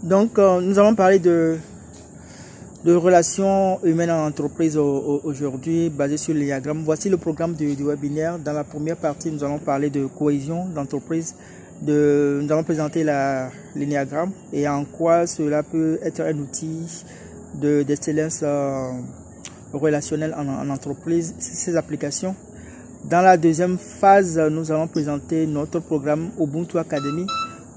Donc, nous allons parler de relations humaines en entreprise aujourd'hui, basées sur le diagramme. Voici le programme du webinaire. Dans la première partie, nous allons parler de cohésion d'entreprise. Nous allons présenter le diagramme et en quoi cela peut être un outil d'excellence relationnelle en entreprise, ces applications. Dans la deuxième phase, nous allons présenter notre programme Ubuntu Academy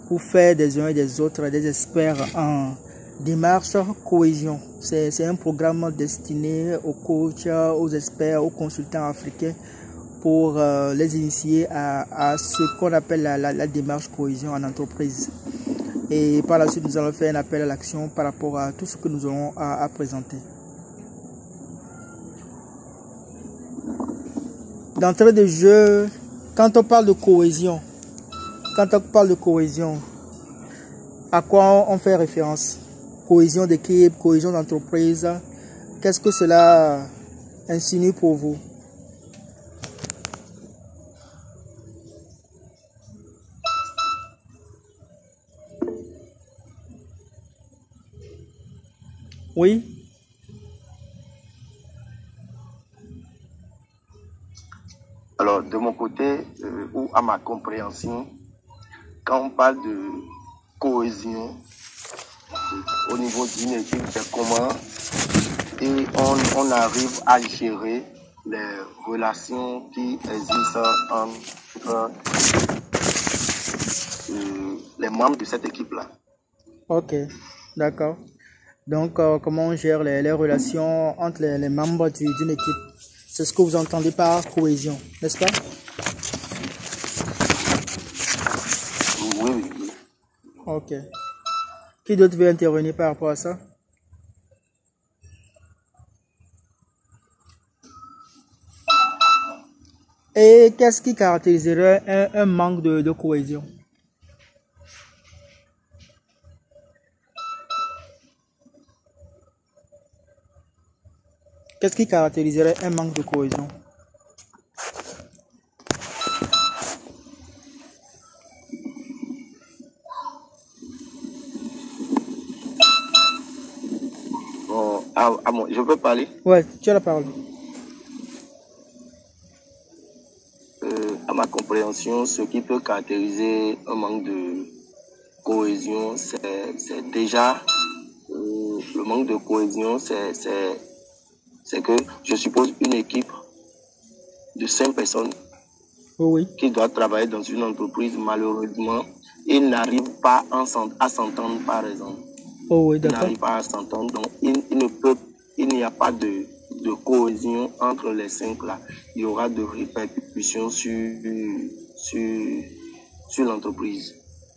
pour faire des uns et des autres des experts en démarche cohésion. C'est un programme destiné aux coachs, aux experts, aux consultants africains pour les initier à ce qu'on appelle la démarche cohésion en entreprise. Et par la suite, nous allons faire un appel à l'action par rapport à tout ce que nous aurons à présenter. D'entrée de jeu, quand on parle de cohésion, à quoi on fait référence? Cohésion d'équipe, cohésion d'entreprise, qu'est-ce que cela insinue pour vous? Oui? Alors, de mon côté, ou à ma compréhension, quand on parle de cohésion au niveau d'une équipe, c'est comment et on arrive à gérer les relations qui existent entre les membres de cette équipe-là. Ok, d'accord. Donc, comment on gère les relations entre les membres d'une équipe? C'est ce que vous entendez par cohésion, n'est-ce pas? Oui. Ok. Qui d'autre veut intervenir par rapport à ça? Et qu'est-ce qui caractériserait un manque de cohésion? Qu'est-ce qui caractériserait un manque de cohésion? Bon, je peux parler? Ouais, tu as la parole. À ma compréhension, ce qui peut caractériser un manque de cohésion, c'est déjà le manque de cohésion, c'est que je suppose une équipe de 5 personnes qui doit travailler dans une entreprise, malheureusement, ils n'arrivent pas à s'entendre, par exemple. Ils n'arrivent pas à s'entendre, donc il n'y a pas de cohésion entre les 5 là. Il y aura de répercussions sur l'entreprise.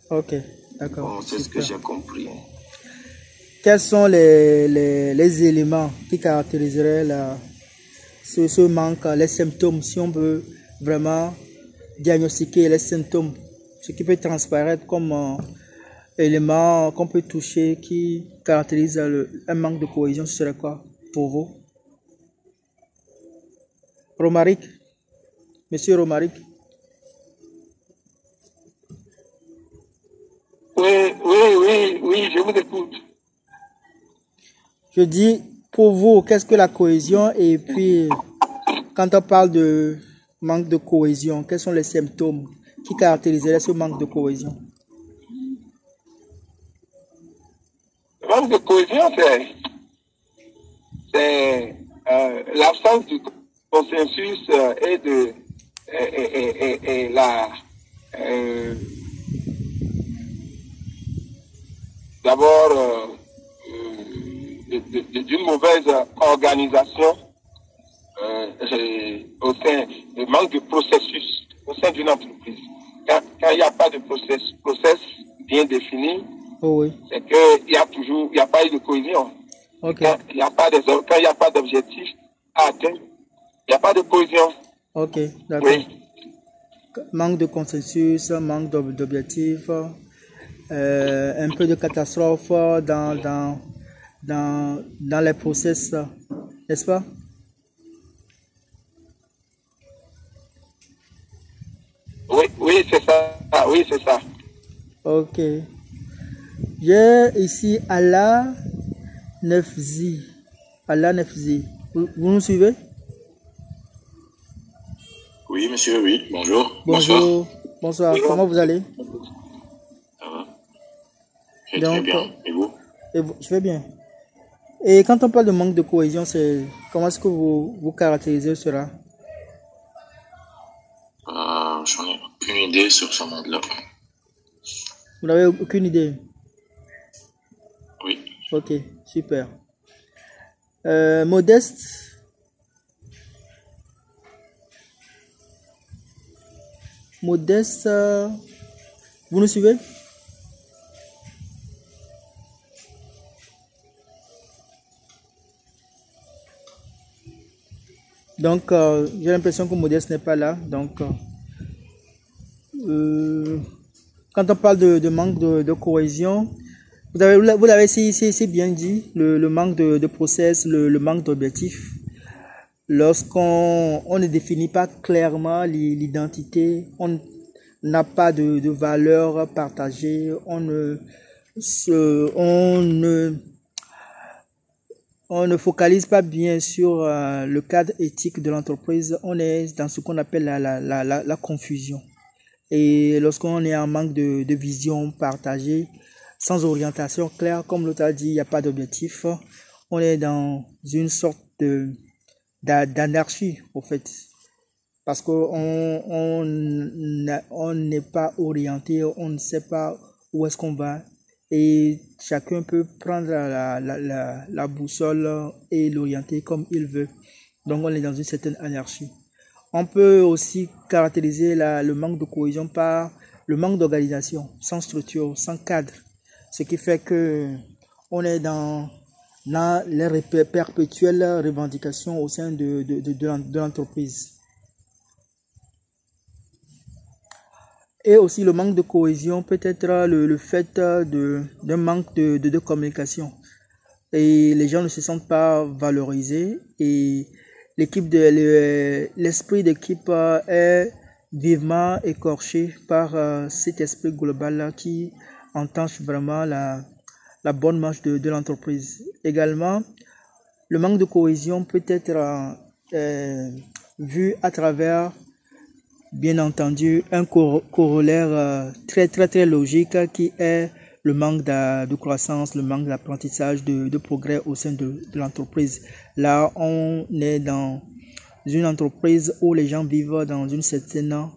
Ok, d'accord. Bon, c'est ce que j'ai compris. Quels sont les éléments qui caractériseraient ce manque, les symptômes, si on veut vraiment diagnostiquer les symptômes, ce qui peut transparaître comme élément qu'on peut toucher qui caractérise un manque de cohésion, ce serait quoi pour vous? Romaric, Monsieur Romaric. Oui, je vous écoute. Je dis, pour vous, qu'est-ce que la cohésion? Et puis, quand on parle de manque de cohésion, quels sont les symptômes qui caractériseraient ce manque de cohésion? Le manque de cohésion, c'est l'absence du consensus et la d'abord d'une mauvaise organisation au sein du manque de processus au sein d'une entreprise. Quand il n'y a pas de process bien défini, c'est qu'il n'y a pas eu de cohésion. Okay. Quand il n'y a pas d'objectif à atteindre, il n'y a pas de cohésion. Ok, d'accord. Oui. Manque de consensus, manque d'objectifs, un peu de catastrophe dans les process, n'est-ce pas? Oui, c'est ça. Ok. J'ai ici Allah Nefzi. Allah Nefzi. Vous nous suivez? Oui, monsieur, oui. Bonjour. Bonjour. Bonsoir. Comment vous allez? Ça va. Très bien. Et vous? Je vais bien. Et quand on parle de manque de cohésion, comment est-ce que vous caractérisez cela? J'en ai aucune idée sur ce monde-là. Vous n'avez aucune idée? Oui. Ok, super. Modeste? Modeste, vous nous suivez? Donc, j'ai l'impression que Modeste n'est pas là. Donc, quand on parle de manque de cohésion, vous l'avez si bien dit, le manque de process, le manque d'objectifs. Lorsqu'on ne définit pas clairement l'identité, on n'a pas de valeurs partagées, on ne focalise pas bien sur le cadre éthique de l'entreprise, on est dans ce qu'on appelle la confusion. Et lorsqu'on est en manque de vision partagée, sans orientation claire, comme l'autre a dit, il n'y a pas d'objectif, on est dans une sorte d'anarchie, au fait. Parce qu'on n'est pas orienté, on ne sait pas où est-ce qu'on va. Et chacun peut prendre la boussole et l'orienter comme il veut. Donc on est dans une certaine anarchie. On peut aussi caractériser le manque de cohésion par le manque d'organisation, sans structure, sans cadre. Ce qui fait que on est dans les perpétuelles revendications au sein de l'entreprise. Et aussi le manque de cohésion peut être le fait d'un manque de communication. Et les gens ne se sentent pas valorisés et l'esprit d'équipe est vivement écorché par cet esprit global qui entache vraiment la bonne marche de l'entreprise. Également, le manque de cohésion peut être vu à travers, bien entendu, un corollaire très logique qui est le manque de croissance, le manque d'apprentissage, de progrès au sein de l'entreprise. Là, on est dans une entreprise où les gens vivent dans une certaine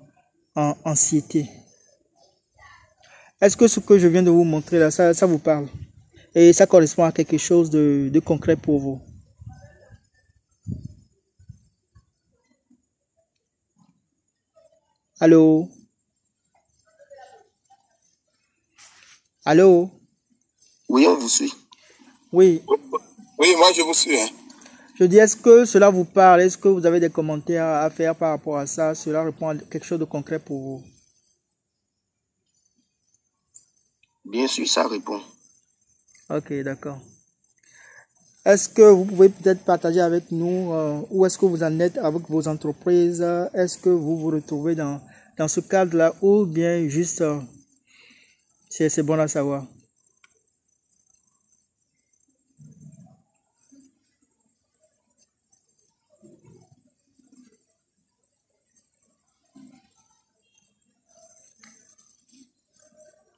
anxiété. Est-ce que ce que je viens de vous montrer là, ça vous parle? Et ça correspond à quelque chose de concret pour vous? Allô? Allô? Oui, on vous suit. Oui. Oui, moi je vous suis. Hein. Je dis, est-ce que cela vous parle? Est-ce que vous avez des commentaires à faire par rapport à ça? Cela répond à quelque chose de concret pour vous? Bien sûr, ça répond. Ok, d'accord. Est-ce que vous pouvez peut-être partager avec nous où est-ce que vous en êtes avec vos entreprises? Est-ce que vous vous retrouvez dans ce cadre-là ou bien juste c'est bon à savoir?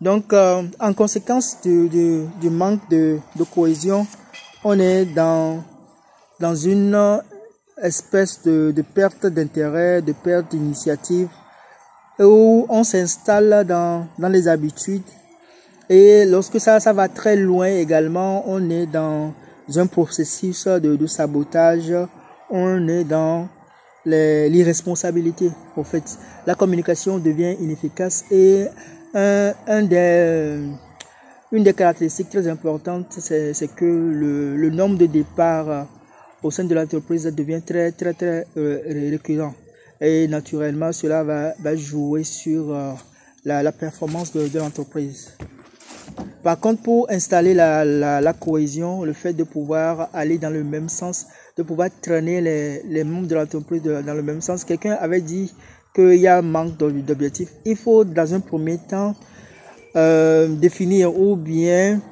Donc, en conséquence du manque de cohésion, on est dans une espèce de perte d'intérêt, de perte d'initiative, où on s'installe dans les habitudes. Et lorsque ça va très loin également, on est dans un processus de sabotage, on est dans l'irresponsabilité. En fait, la communication devient inefficace et une des caractéristiques très importantes, c'est que le nombre de départs au sein de l'entreprise devient très récurrent. Et naturellement, cela va jouer sur la performance de l'entreprise. Par contre, pour installer la cohésion, le fait de pouvoir aller dans le même sens, de pouvoir traîner les membres de l'entreprise dans le même sens, quelqu'un avait dit qu'il y a un manque d'objectifs. Il faut, dans un premier temps, définir ou bien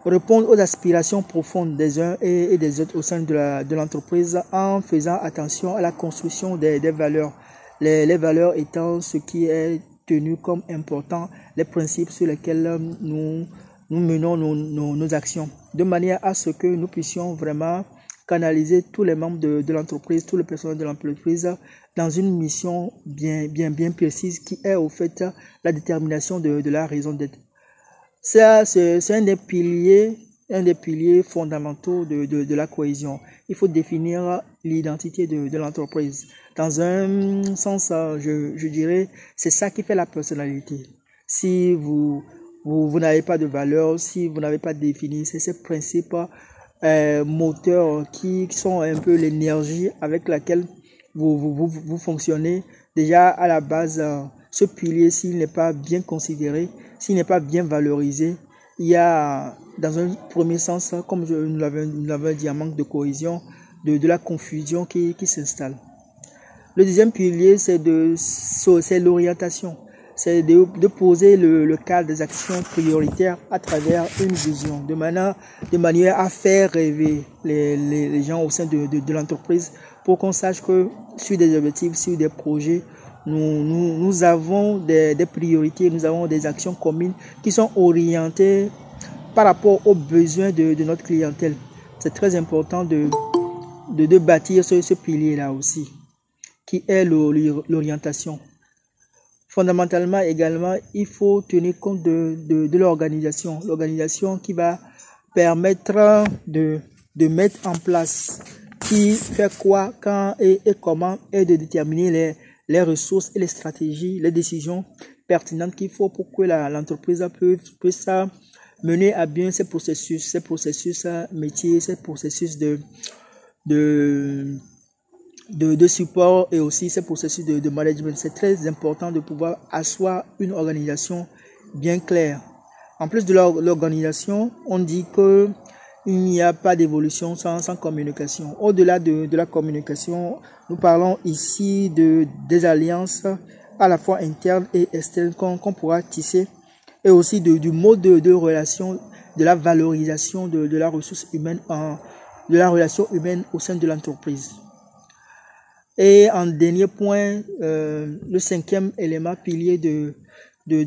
répondre aux aspirations profondes des uns et des autres au sein de l'entreprise en faisant attention à la construction des valeurs. Les valeurs étant ce qui est tenu comme important, les principes sur lesquels nous menons nos actions, de manière à ce que nous puissions vraiment canaliser tous les membres de l'entreprise, tous les personnels de l'entreprise dans une mission bien précise qui est au fait la détermination de la raison d'être. Ça, c'est un des piliers fondamentaux de la cohésion. Il faut définir l'identité de l'entreprise. Dans un sens, je dirais, c'est ça qui fait la personnalité. Si vous n'avez pas de valeur, si vous n'avez pas défini, c'est ces principes moteurs qui sont un peu l'énergie avec laquelle vous fonctionnez. Déjà, à la base, ce pilier, s'il n'est pas bien considéré, s'il n'est pas bien valorisé, il y a, dans un premier sens, comme nous l'avons dit, un manque de cohésion, de la confusion qui s'installe. Le deuxième pilier, c'est l'orientation. C'est de poser le cadre des actions prioritaires à travers une vision, de manière à faire rêver les gens au sein de l'entreprise pour qu'on sache que sur des objectifs, sur des projets, nous avons des priorités, nous avons des actions communes qui sont orientées par rapport aux besoins de notre clientèle. C'est très important de bâtir ce pilier-là aussi, qui est l'orientation. Fondamentalement également, il faut tenir compte de l'organisation. L'organisation qui va permettre de mettre en place qui fait quoi, quand et comment, et de déterminer les ressources et les stratégies, les décisions pertinentes qu'il faut pour que l'entreprise puisse mener à bien ces processus métiers, ces processus de support et aussi ces processus de management. C'est très important de pouvoir asseoir une organisation bien claire. En plus de l'organisation, on dit que il n'y a pas d'évolution sans communication. Au-delà de la communication, nous parlons ici des alliances à la fois internes et externes qu'on pourra tisser, et aussi du mode de relation, de la valorisation de la ressource humaine, de la relation humaine au sein de l'entreprise. Et en dernier point, le cinquième élément pilier de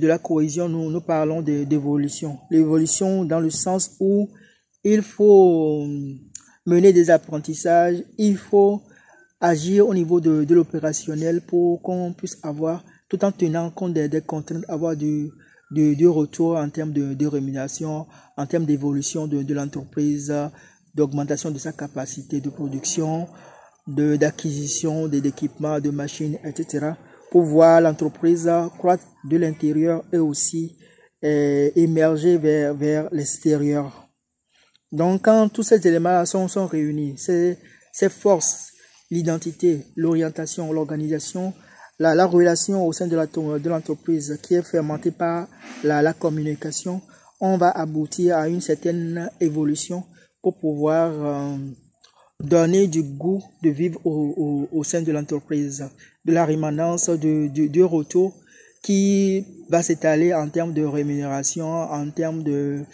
la cohésion, nous parlons d'évolution. L'évolution dans le sens où il faut mener des apprentissages, il faut agir au niveau de l'opérationnel pour qu'on puisse avoir, tout en tenant compte des contraintes, avoir du retour en termes de rémunération, en termes d'évolution de l'entreprise, d'augmentation de sa capacité de production, d'acquisition d'équipements, de machines, etc. pour voir l'entreprise croître de l'intérieur et aussi émerger vers l'extérieur. Donc, quand tous ces éléments sont réunis, ces forces, l'identité, l'orientation, l'organisation, la relation au sein de l'entreprise qui est fermentée par la communication, on va aboutir à une certaine évolution pour pouvoir donner du goût de vivre au sein de l'entreprise, de la rémanence, du retour qui va s'étaler en termes de rémunération, en termes de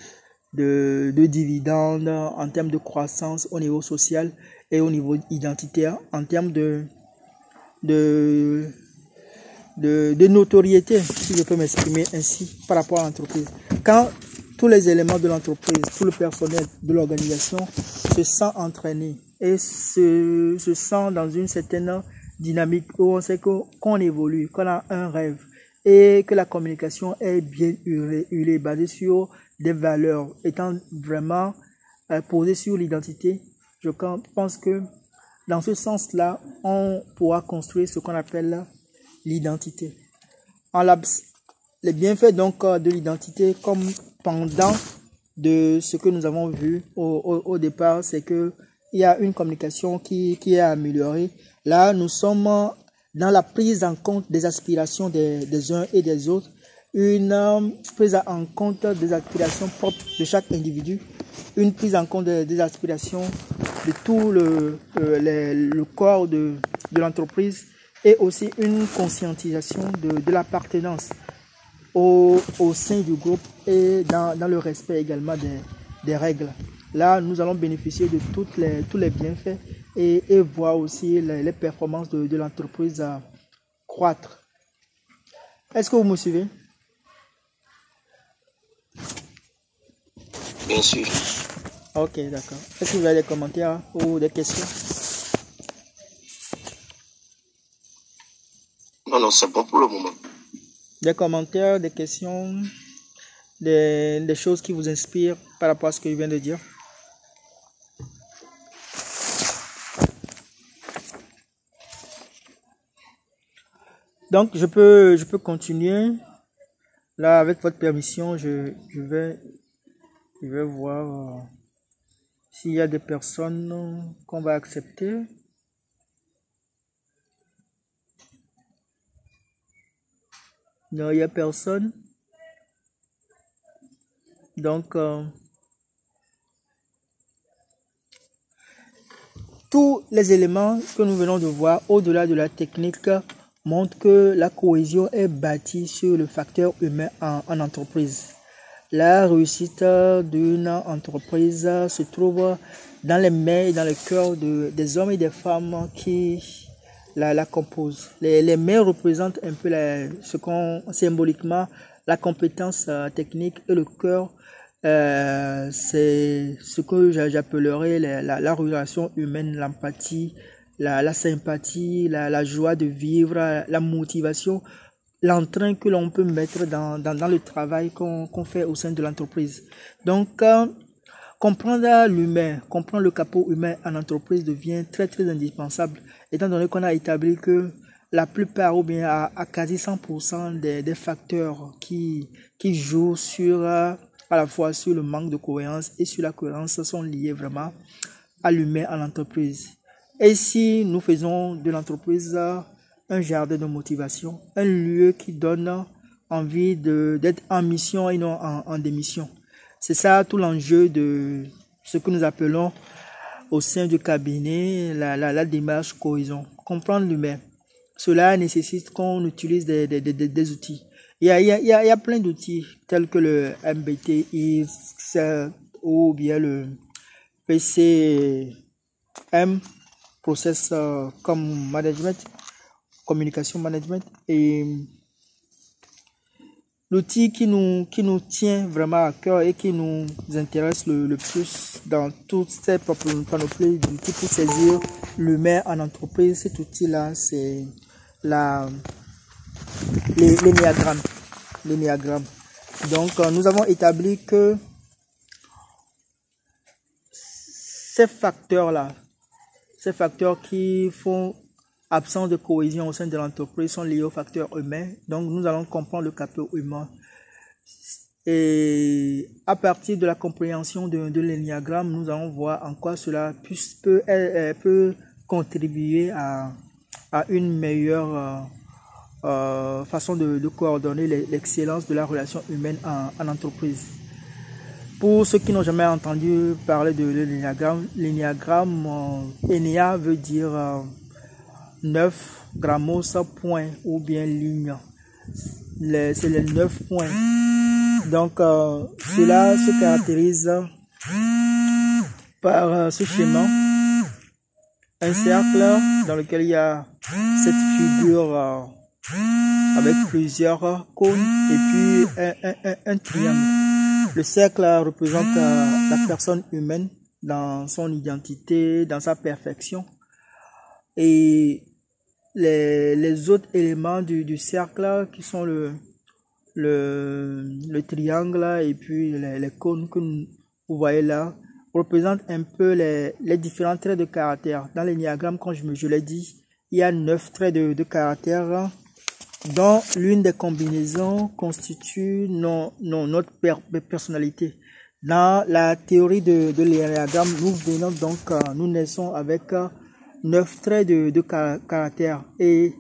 dividendes, en termes de croissance au niveau social et au niveau identitaire, en termes de notoriété, si je peux m'exprimer ainsi, par rapport à l'entreprise. Quand tous les éléments de l'entreprise, tout le personnel de l'organisation se sent entraîné et se sent dans une certaine dynamique où on sait qu'on évolue, qu'on a un rêve et que la communication est bien huilée, basée sur des valeurs, étant vraiment posée sur l'identité, je pense que dans ce sens-là, on pourra construire ce qu'on appelle l'identité. Les bienfaits donc de l'identité comme pendant de ce que nous avons vu au départ, c'est que il y a une communication qui est améliorée. Là, nous sommes dans la prise en compte des aspirations des uns et des autres, une prise en compte des aspirations propres de chaque individu, une prise en compte des aspirations de tout le corps de l'entreprise, et aussi une conscientisation de l'appartenance au sein du groupe et dans le respect également des règles. Là, nous allons bénéficier de tous les bienfaits et voir aussi les performances de l'entreprise croître. Est-ce que vous me suivez? Bien sûr. Ok, d'accord. Est-ce que vous avez des commentaires ou des questions? Non, c'est bon pour le moment. Des commentaires, des questions, des choses qui vous inspirent par rapport à ce que je viens de dire? Donc, je peux continuer. Là, avec votre permission, je vais voir s'il y a des personnes qu'on va accepter. Non, il n'y a personne. Donc, tous les éléments que nous venons de voir au-delà de la technique montrent que la cohésion est bâtie sur le facteur humain en entreprise. La réussite d'une entreprise se trouve dans les mains et dans le cœur des hommes et des femmes qui la composent. Les mains représentent un peu symboliquement la compétence technique et le cœur, c'est ce que j'appellerais la relation humaine, l'empathie, la sympathie, la joie de vivre, la motivation, l'entrain que l'on peut mettre dans le travail qu'on fait au sein de l'entreprise. Donc, comprendre l'humain, comprendre le capot humain en entreprise devient très très indispensable, étant donné qu'on a établi que la plupart ou bien à quasi 100% des facteurs qui jouent à la fois sur le manque de cohérence et sur la cohérence sont liés vraiment à l'humain en entreprise. Et si nous faisons de l'entreprise un jardin de motivation, un lieu qui donne envie d'être en mission et non en démission. C'est ça tout l'enjeu de ce que nous appelons au sein du cabinet la démarche cohésion. Comprendre l'humain. Cela nécessite qu'on utilise des outils. Il y a plein d'outils tels que le MBTI ou bien le PCM, Process comme Management, Communication Management, et l'outil qui nous tient vraiment à cœur et qui nous intéresse le plus dans toutes ces panoplies d'outils pour saisir l'humain en entreprise. Cet outil-là, c'est l'énéagramme. Donc, nous avons établi que ces facteurs-là, ces facteurs qui font absence de cohésion au sein de l'entreprise sont liés aux facteurs humains. Donc, nous allons comprendre le capot humain. Et à partir de la compréhension de l'énéagramme, nous allons voir en quoi cela peut contribuer à une meilleure façon de coordonner l'excellence de la relation humaine en entreprise. Pour ceux qui n'ont jamais entendu parler de l'énéagramme, Enéa veut dire 9, grammos, point ou bien ligne. C'est les 9 points. Donc, cela se caractérise par ce schéma. Un cercle dans lequel il y a cette figure avec plusieurs cônes et puis un triangle. Le cercle représente la personne humaine dans son identité, dans sa perfection. Et les autres éléments du cercle qui sont le triangle et puis les cônes que vous voyez là représentent un peu les différents traits de caractère. Dans l'énéagramme, comme je l'ai dit, il y a 9 traits de caractère dont l'une des combinaisons constitue notre personnalité. Dans la théorie de l'énéagramme, nous naissons avec 9 traits de caractère, et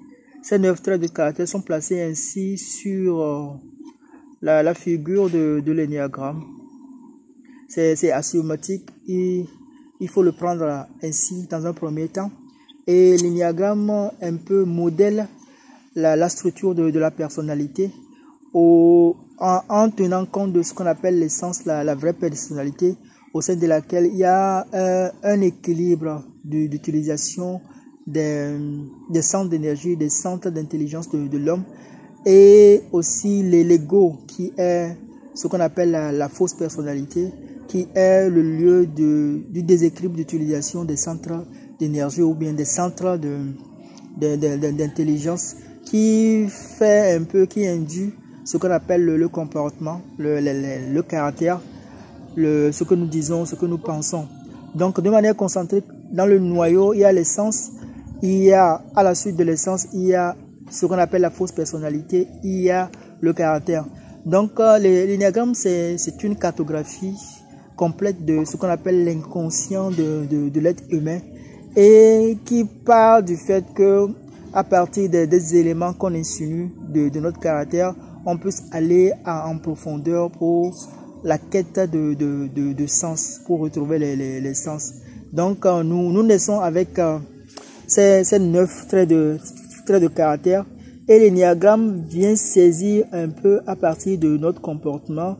ces 9 traits de caractère sont placés ainsi sur la figure de l'énéagramme. C'est axiomatique, il faut le prendre ainsi dans un premier temps. Et l'énéagramme un peu modèle la structure de la personnalité en en tenant compte de ce qu'on appelle l'essence, la vraie personnalité, au sein de laquelle il y a un équilibre d'utilisation des centres d'énergie, des centres d'intelligence de l'homme, et aussi l'ego qui est ce qu'on appelle la fausse personnalité, qui est le lieu du déséquilibre d'utilisation des centres d'énergie ou bien des centres d'intelligence qui fait un peu, qui induit ce qu'on appelle le comportement, le caractère, ce que nous disons, ce que nous pensons. Donc de manière concentrique, dans le noyau, il y a l'essence, il y a à la suite de l'essence, il y a ce qu'on appelle la fausse personnalité, il y a le caractère. Donc l'énéagramme, c'est une cartographie complète de ce qu'on appelle l'inconscient de l'être humain et qui part du fait que à partir des éléments qu'on insinue de notre caractère, on peut aller en profondeur pour la quête de sens, pour retrouver les sens. Donc nous naissons avec ces 9 traits de caractère, et l'énéagramme vient saisir un peu à partir de notre comportement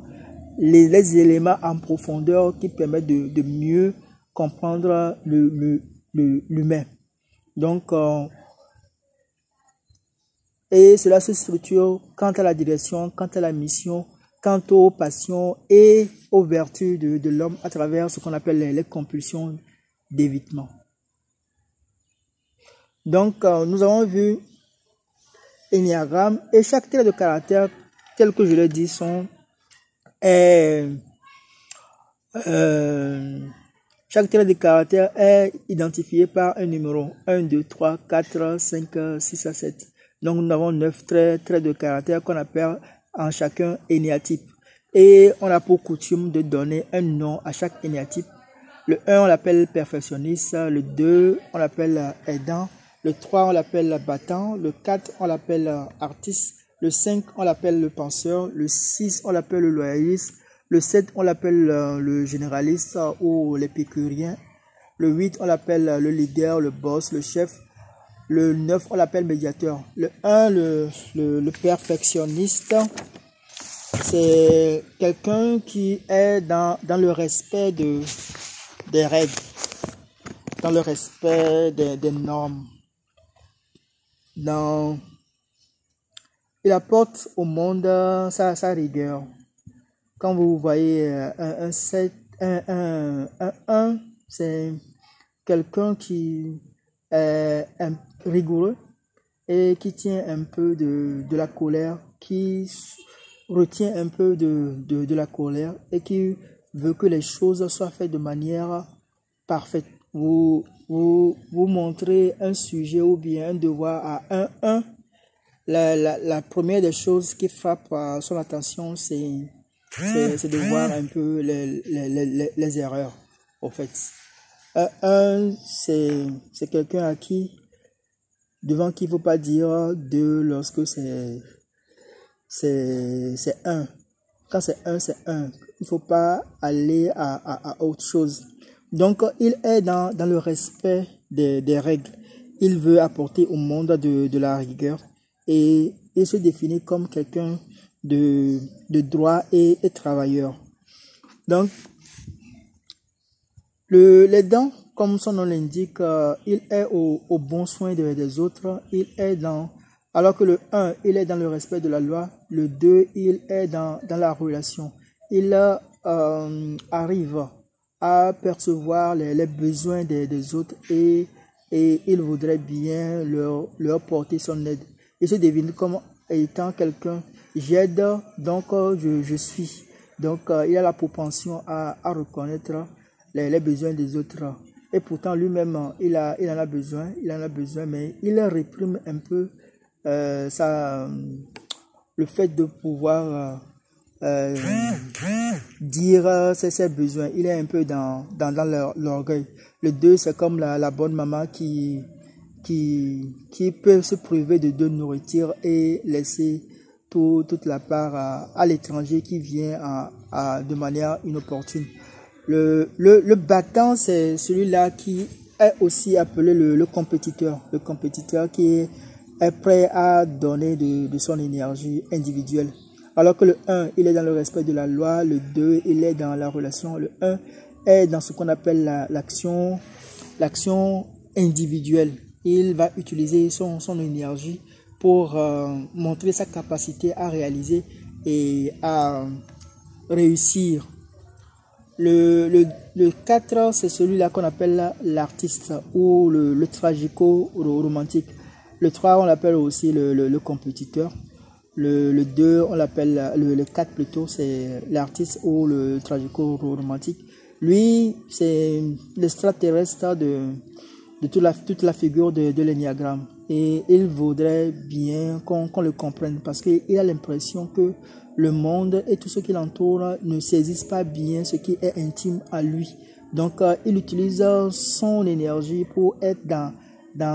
les éléments en profondeur qui permettent de mieux comprendre l'humain. Donc et cela se structure quant à la direction, quant à la mission, quant aux passions et aux vertus de l'homme à travers ce qu'on appelle les compulsions d'évitement. Donc nous avons vu l'énéagramme, et chaque trait de caractère, tel que je l'ai dit, chaque trait de caractère est identifié par un numéro 1, 2, 3, 4, 5, 6 à 7. Donc nous avons 9 traits de caractère qu'on appelle en chacun énéatype. Et on a pour coutume de donner un nom à chaque énéatype. Le 1, on l'appelle perfectionniste. Le 2, on l'appelle aidant. Le 3, on l'appelle battant. Le 4, on l'appelle artiste. Le 5, on l'appelle le penseur. Le 6, on l'appelle le loyaliste. Le 7, on l'appelle le généraliste ou l'épicurien. Le 8, on l'appelle le leader, le boss, le chef. Le 9, on l'appelle médiateur. Le 1, le perfectionniste, c'est quelqu'un qui est dans le respect des règles, dans le respect des normes. Il apporte au monde sa rigueur. Quand vous voyez un 1, c'est quelqu'un qui est rigoureux et qui tient un peu de la colère, qui retient un peu de la colère et qui veut que les choses soient faites de manière parfaite. Vous montrez un sujet ou bien un devoir à un. La première des choses qui frappe son attention, c'est de voir un peu les erreurs, au fait. C'est quelqu'un à qui, devant qui il ne faut pas dire 2 lorsque c'est 1. Quand c'est 1, c'est 1. Il ne faut pas aller à autre chose. Donc, il est dans le respect des règles. Il veut apporter au monde de la rigueur et il se définit comme quelqu'un de droit et travailleur. Donc, l'aidant, comme son nom l'indique, il est au bon soin des autres. Il est alors que le 1, il est dans le respect de la loi. Le 2, il est dans la relation. Il arrive à percevoir les besoins des autres et il voudrait bien leur porter son aide. Il se définit comme étant quelqu'un, j'aide, donc je suis. Donc il a la propension à reconnaître les besoins des autres. Et pourtant lui-même, il en a besoin, mais il réprime un peu le fait de pouvoir dire ses besoins. Il est un peu dans l'orgueil. Le 2, c'est comme la bonne maman qui peut se priver de nourriture et laisser toute la part à l'étranger qui vient de manière inopportune. Le battant, c'est celui-là qui est aussi appelé le compétiteur. Le compétiteur qui est prêt à donner de son énergie individuelle Alors que le 1, il est dans le respect de la loi. Le 2, il est dans la relation. Le 1 est dans ce qu'on appelle l'action individuelle. Il va utiliser son énergie pour montrer sa capacité à réaliser et à réussir. Le 4, c'est celui-là qu'on appelle l'artiste ou le tragico-romantique. Le 3, on l'appelle aussi le compétiteur. Le 2, on l'appelle le 4 plutôt, c'est l'artiste ou le tragico-romantique. Lui, c'est l'extraterrestre de toute la figure de l'énéagramme. Et il vaudrait bien qu'on le comprenne parce qu'il a l'impression que le monde et tout ce qui l'entoure ne saisissent pas bien ce qui est intime à lui. Donc, il utilise son énergie pour être dans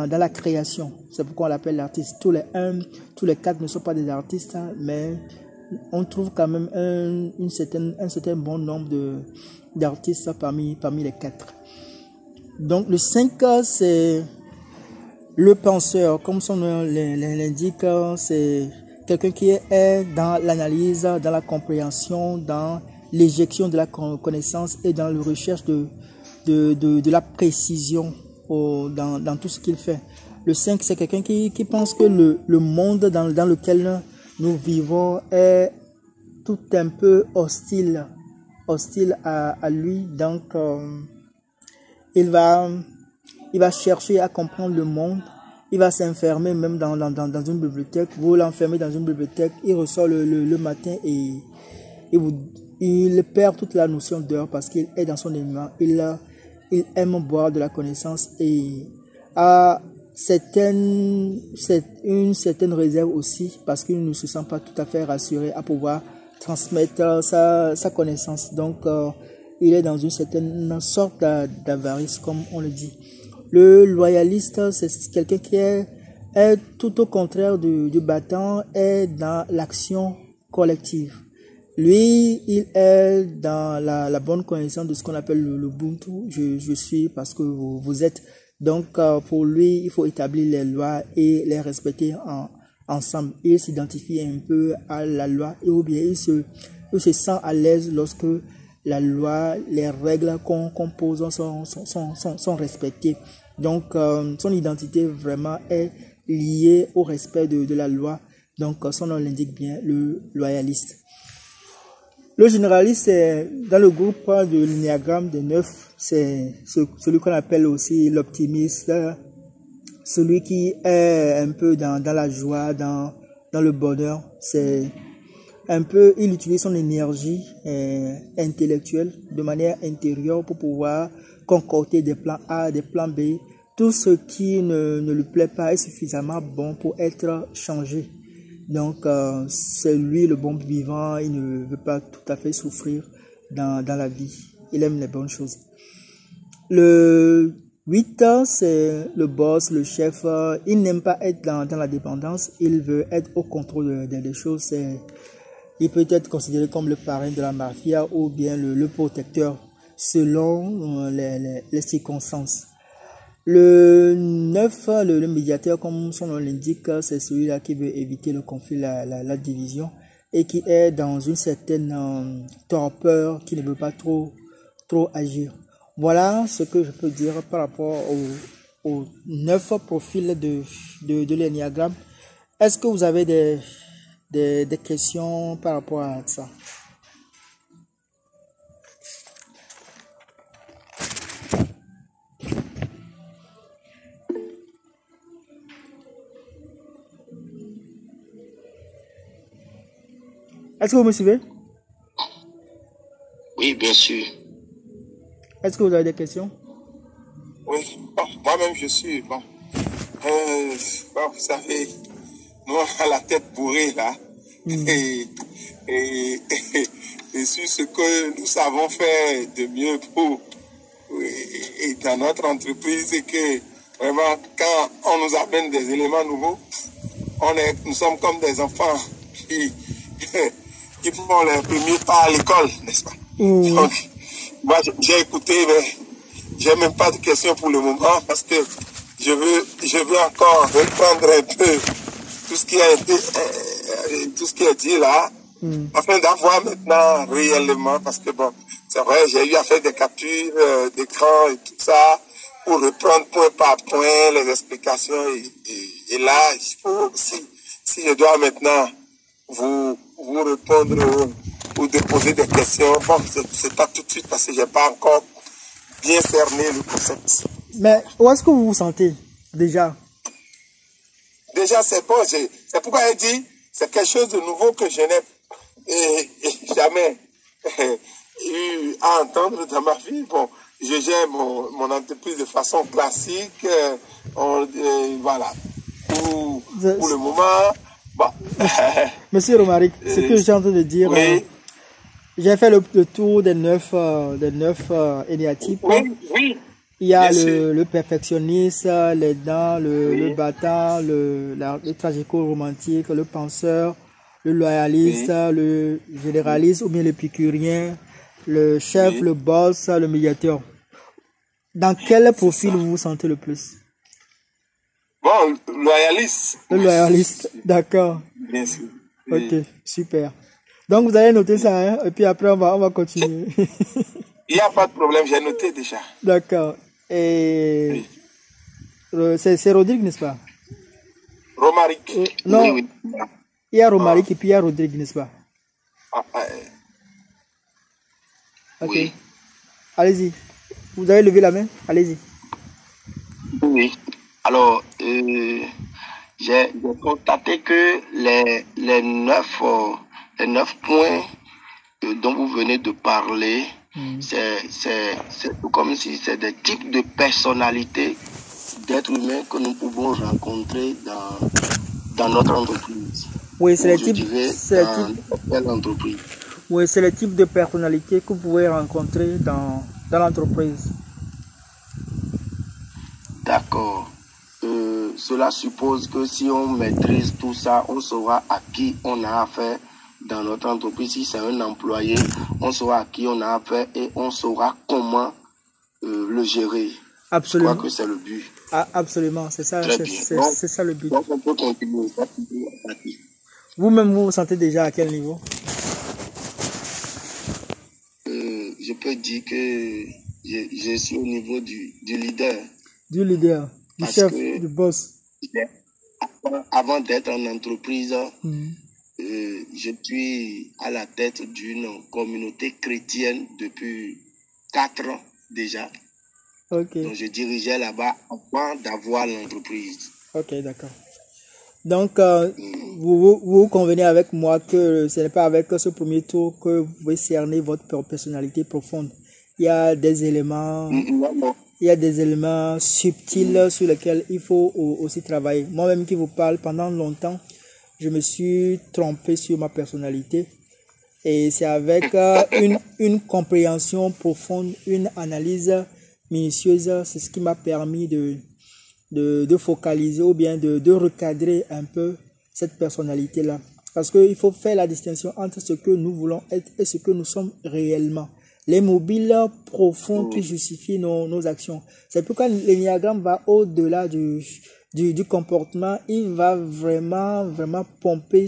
la création. C'est pourquoi on l'appelle l'artiste. Tous les 1, tous les 4 ne sont pas des artistes, hein, mais on trouve quand même un certain bon nombre d'artistes parmi les 4. Donc, le 5, c'est le penseur. Comme son nom l'indique, c'est quelqu'un qui est dans l'analyse, dans la compréhension, dans l'éjection de la connaissance et dans la recherche de la précision dans tout ce qu'il fait. Le 5, c'est quelqu'un qui pense que le monde dans lequel nous vivons est tout un peu hostile à lui. Donc, il va chercher à comprendre le monde. Il va s'enfermer même dans une bibliothèque. Vous l'enfermez dans une bibliothèque, il ressort le matin et il perd toute la notion d'heure parce qu'il est dans son élément. Il aime boire de la connaissance et a une certaine réserve aussi parce qu'il ne se sent pas tout à fait rassuré à pouvoir transmettre sa connaissance. Donc, il est dans une certaine sorte d'avarice, comme on le dit. Le loyaliste, c'est quelqu'un qui est tout au contraire du battant, est dans l'action collective. Lui, il est dans la bonne connaissance de ce qu'on appelle l'Ubuntu. Je suis parce que vous êtes. Donc, pour lui, il faut établir les lois et les respecter ensemble. Il s'identifie un peu à la loi ou bien il se sent à l'aise lorsque la loi, les règles qu'on pose sont respectées. Donc, son identité vraiment est liée au respect de la loi. Donc, son nom l'indique bien, le loyaliste. Le généraliste, c'est dans le groupe de l'énéagramme des 9, c'est celui qu'on appelle aussi l'optimiste, celui qui est un peu dans la joie, dans le bonheur. C'est un peu, il utilise son énergie intellectuelle de manière intérieure pour pouvoir concocter des plans A, des plans B. Tout ce qui ne lui plaît pas est suffisamment bon pour être changé. Donc, c'est lui le bon vivant, il ne veut pas tout à fait souffrir dans la vie. Il aime les bonnes choses. Le 8, c'est le boss, le chef. Il n'aime pas être dans la dépendance, il veut être au contrôle des choses. Il peut être considéré comme le parrain de la mafia ou bien le protecteur selon les circonstances. Le 9, le médiateur, comme son nom l'indique, c'est celui-là qui veut éviter le conflit, la division et qui est dans une certaine torpeur, qui ne veut pas trop agir. Voilà ce que je peux dire par rapport aux 9 profils de l'énéagramme. Est-ce que vous avez des questions par rapport à ça? Est-ce que vous me suivez? Oui, bien sûr. Est-ce que vous avez des questions? Oui, bon, moi-même je suis, bon, vous savez, nous on a la tête bourrée là, et sur ce que nous savons faire de mieux et dans notre entreprise, c'est que vraiment quand on nous amène des éléments nouveaux, nous sommes comme des enfants qui font les premiers pas à l'école, n'est-ce pas? Donc, moi j'ai écouté, mais j'ai même pas de questions pour le moment parce que je veux encore reprendre un peu tout ce qui a été, dit là afin d'avoir maintenant réellement, parce que bon, c'est vrai, j'ai eu à faire des captures d'écran et tout ça, pour reprendre point par point les explications. Et là, il faut, si je dois maintenant vous répondre ou de poser des questions, bon, c'est pas tout de suite parce que j'ai pas encore bien cerné le concept. Mais où est-ce que vous vous sentez déjà? Déjà, c'est bon. C'est pourquoi j'ai dit, c'est quelque chose de nouveau que je n'ai jamais eu à entendre dans ma vie. Bon, je gère mon entreprise de façon classique. Voilà. Pour le moment, bon. Monsieur Romaric, ce que j'ai en train de dire, oui. J'ai fait le tour des 9 énéatypes. Oui. Il y a le perfectionniste, les dents, le battant, le tragico-romantique, le penseur, le loyaliste, le généraliste ou bien l'épicurien, le chef, le boss, le médiateur. Dans quel profil vous vous sentez le plus? Bon, loyaliste. Le loyaliste, d'accord. Bien sûr. Ok, super. Donc vous allez noter ça, hein, et puis après on va continuer. Il n'y a pas de problème, j'ai noté déjà. D'accord. Et c'est Rodrigue, n'est-ce pas? Romaric. Non, Oui. il y a Romaric et puis il y a Rodrigue, n'est-ce pas? Ok. Oui. Allez-y. Vous avez levé la main? Allez-y. Oui. Alors, j'ai constaté que les 9 points dont vous venez de parler, c'est comme si c'est des types de personnalités d'êtres humains que nous pouvons rencontrer dans notre entreprise. Oui, c'est les types. Entreprise. Oui, c'est le type de personnalité que vous pouvez rencontrer dans l'entreprise. D'accord. Cela suppose que si on maîtrise tout ça, on saura à qui on a affaire dans notre entreprise. Si c'est un employé, on saura à qui on a affaire et on saura comment le gérer. Absolument. Je crois que c'est le but. Ah, absolument, c'est ça, c'est ça le but. Donc on peut continuer. Vous-même, vous vous sentez déjà à quel niveau? Je peux dire que je suis au niveau du leader. Du leader, du chef, du boss. Avant d'être en entreprise, je suis à la tête d'une communauté chrétienne depuis 4 ans déjà. Ok. Donc je dirigeais là-bas avant d'avoir l'entreprise. Ok, d'accord. Donc, vous convenez avec moi que ce n'est pas avec ce premier tour que vous pouvez cerner votre personnalité profonde. Il y a des éléments... Non. Il y a des éléments subtils sur lesquels il faut aussi travailler. Moi-même qui vous parle, pendant longtemps, je me suis trompé sur ma personnalité. Et c'est avec une compréhension profonde, une analyse minutieuse, c'est ce qui m'a permis de focaliser ou bien de recadrer un peu cette personnalité-là. Parce qu'il faut faire la distinction entre ce que nous voulons être et ce que nous sommes réellement. Les mobiles profonds qui justifient nos actions. C'est pourquoi l'énéagramme va au-delà du comportement. Il va vraiment pomper,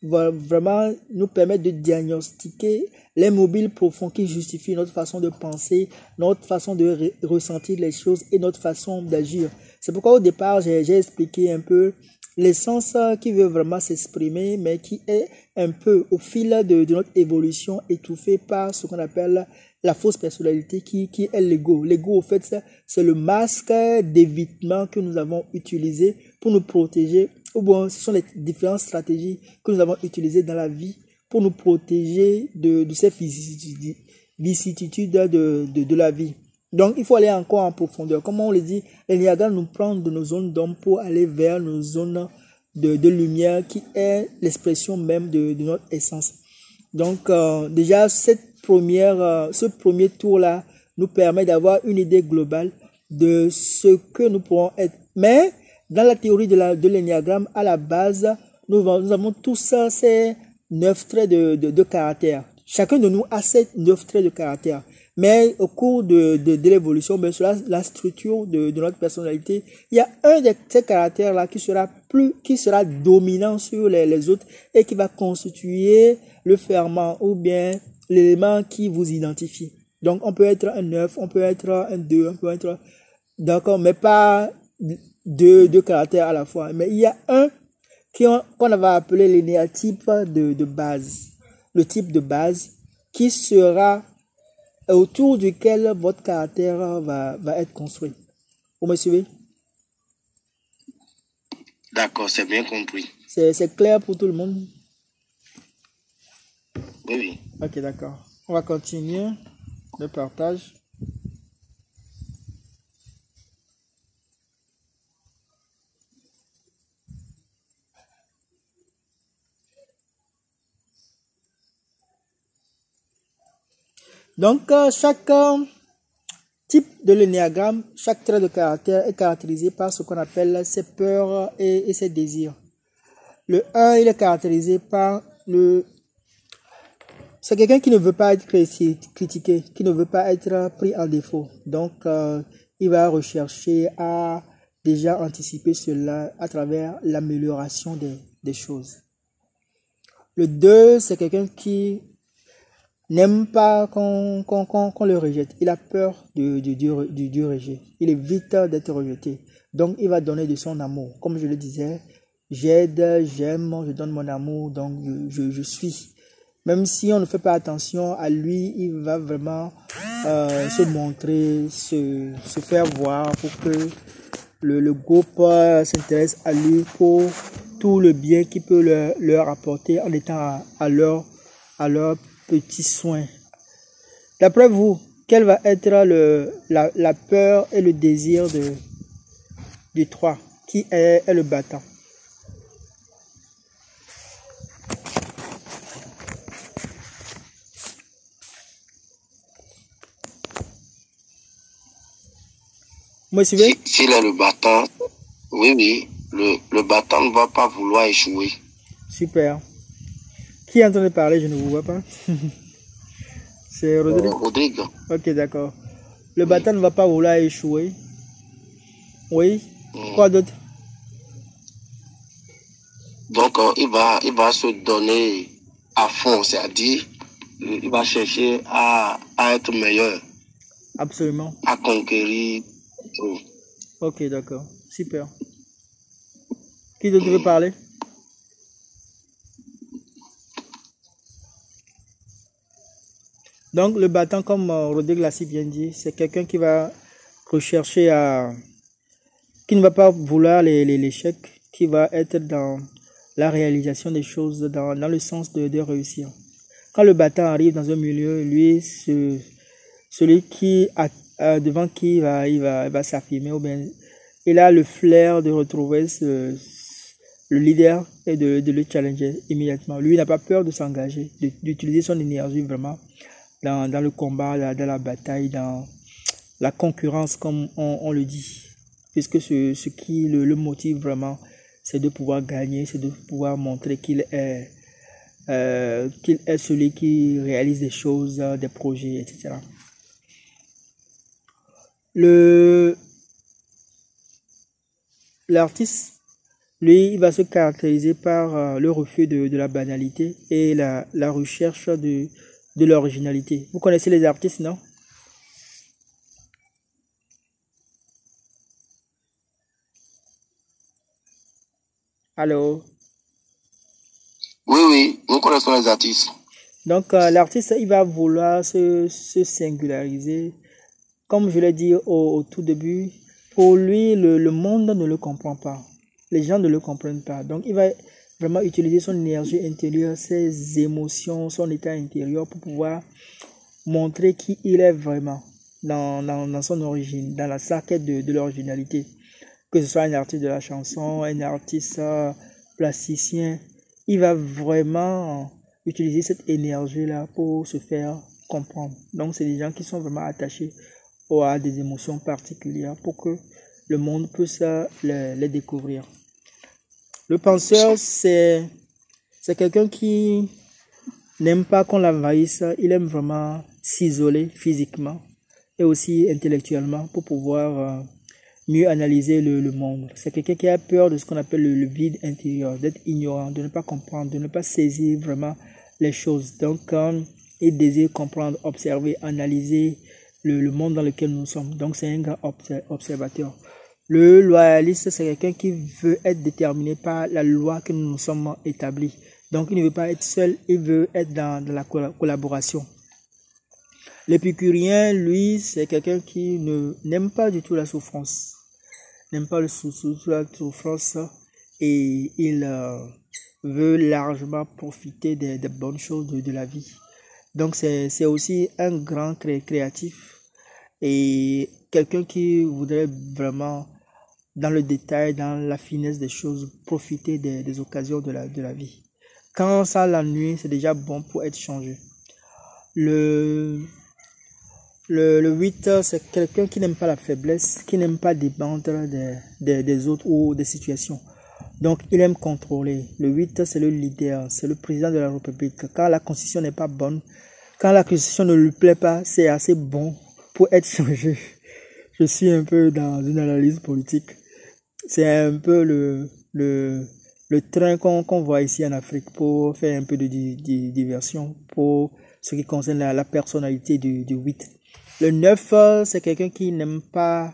va vraiment nous permettre de diagnostiquer les mobiles profonds qui justifient notre façon de penser, notre façon de ressentir les choses et notre façon d'agir. C'est pourquoi au départ, j'ai expliqué un peu l'essence qui veut vraiment s'exprimer, mais qui est un peu au fil de notre évolution étouffée par ce qu'on appelle la fausse personnalité qui est l'ego. L'ego, au fait, c'est le masque d'évitement que nous avons utilisé pour nous protéger. Ou bon, ce sont les différentes stratégies que nous avons utilisées dans la vie pour nous protéger de ces vicissitudes de la vie. Donc, il faut aller encore en profondeur. Comme on le dit, l'énéagramme nous prend de nos zones d'ombre pour aller vers nos zones de lumière qui est l'expression même de notre essence. Donc, déjà, ce premier tour-là nous permet d'avoir une idée globale de ce que nous pourrons être. Mais, dans la théorie de l'énéagramme, à la base, nous avons tous ces 9 traits de caractère. Chacun de nous a ces 9 traits de caractère. Mais au cours de l'évolution, sur la structure de notre personnalité, il y a un de ces caractères-là qui sera qui sera dominant sur les autres et qui va constituer le ferment ou bien l'élément qui vous identifie. Donc, on peut être un 9, on peut être un 2, on peut être... D'accord, mais pas deux caractères à la fois. Mais il y a un qu'on va appeler l'énéatype de base. Le type de base qui sera autour duquel votre caractère va être construit. Vous me suivez? D'accord, c'est bien compris. C'est clair pour tout le monde? Oui, oui. Ok, d'accord. On va continuer le partage. Donc, chaque type de l'énéagramme, chaque trait de caractère est caractérisé par ce qu'on appelle ses peurs et ses désirs. Le 1, il est caractérisé par c'est quelqu'un qui ne veut pas être critiqué, qui ne veut pas être pris en défaut. Donc, il va rechercher à déjà anticiper cela à travers l'amélioration des choses. Le 2, c'est quelqu'un qui n'aime pas qu'on le rejette. Il a peur du rejet. Il évite d'être rejeté. Donc, il va donner de son amour. Comme je le disais, j'aide, j'aime, je donne mon amour, donc je suis. Même si on ne fait pas attention à lui, il va vraiment se montrer, se faire voir pour que le groupe s'intéresse à lui pour tout le bien qu'il peut leur apporter en étant à leur petits soins. D'après vous, quel va être la peur et le désir du 3 qui est le battant? Vous me suivez? S'il est le battant, oui, le battant ne va pas vouloir échouer. Super. Qui est en train de parler? Je ne vous vois pas. C'est Rodrigue. Rodrigue. Ok, d'accord. Le battant ne va pas vouloir échouer. Oui. Quoi d'autre? Donc, il va se donner à fond, c'est-à-dire, il va chercher à être meilleur. Absolument. À conquérir. Ok, d'accord. Super. Qui d'autre veut parler? Donc, le battant, comme Rodrigue l'a si bien dit, c'est quelqu'un qui va rechercher qui ne va pas vouloir l'échec, qui va être dans la réalisation des choses, dans le sens de réussir. Quand le battant arrive dans un milieu, lui, celui qui devant qui il va s'affirmer, ou bien il a le flair de retrouver le leader et de le challenger immédiatement. Lui, il n'a pas peur de s'engager, d'utiliser son énergie vraiment dans le combat, dans la bataille, dans la concurrence, comme on le dit. Puisque ce qui le motive vraiment, c'est de pouvoir gagner, c'est de pouvoir montrer qu'il est celui qui réalise des choses, des projets, etc. L'artiste, lui, il va se caractériser par le refus de la banalité et la recherche de l'originalité. Vous connaissez les artistes, non? Allô? Oui, nous connaissons les artistes. Donc, l'artiste, il va vouloir se singulariser. Comme je l'ai dit au tout début, pour lui, le monde ne le comprend pas. Les gens ne le comprennent pas. Donc, il va vraiment utiliser son énergie intérieure, ses émotions, son état intérieur pour pouvoir montrer qui il est vraiment dans son origine, dans sa quête de l'originalité. Que ce soit un artiste de la chanson, un artiste plasticien, il va vraiment utiliser cette énergie-là pour se faire comprendre. Donc, c'est des gens qui sont vraiment attachés à des émotions particulières pour que le monde puisse les découvrir. Le penseur, c'est quelqu'un qui n'aime pas qu'on l'envahisse. Il aime vraiment s'isoler physiquement et aussi intellectuellement pour pouvoir mieux analyser le monde. C'est quelqu'un qui a peur de ce qu'on appelle le vide intérieur, d'être ignorant, de ne pas comprendre, de ne pas saisir vraiment les choses. Donc, il désire comprendre, observer, analyser le monde dans lequel nous sommes. Donc, c'est un grand observateur. Le loyaliste, c'est quelqu'un qui veut être déterminé par la loi que nous nous sommes établis. Donc, il ne veut pas être seul, il veut être dans la collaboration. L'épicurien, lui, c'est quelqu'un qui n'aime pas du tout la souffrance. N'aime pas la souffrance et il veut largement profiter des bonnes choses de la vie. Donc, c'est aussi un grand créatif et quelqu'un qui voudrait vraiment, dans le détail, dans la finesse des choses, profiter des occasions de la vie. Quand ça l'ennuie, c'est déjà bon pour être changé. Le 8, c'est quelqu'un qui n'aime pas la faiblesse, qui n'aime pas dépendre des autres ou des situations. Donc, il aime contrôler. Le 8, c'est le leader, c'est le président de la République. Quand la constitution n'est pas bonne, quand la constitution ne lui plaît pas, c'est assez bon pour être changé. Je suis un peu dans une analyse politique. C'est un peu le train qu'on voit ici en Afrique pour faire un peu de diversion pour ce qui concerne la personnalité du 8. Le 9, c'est quelqu'un qui n'aime pas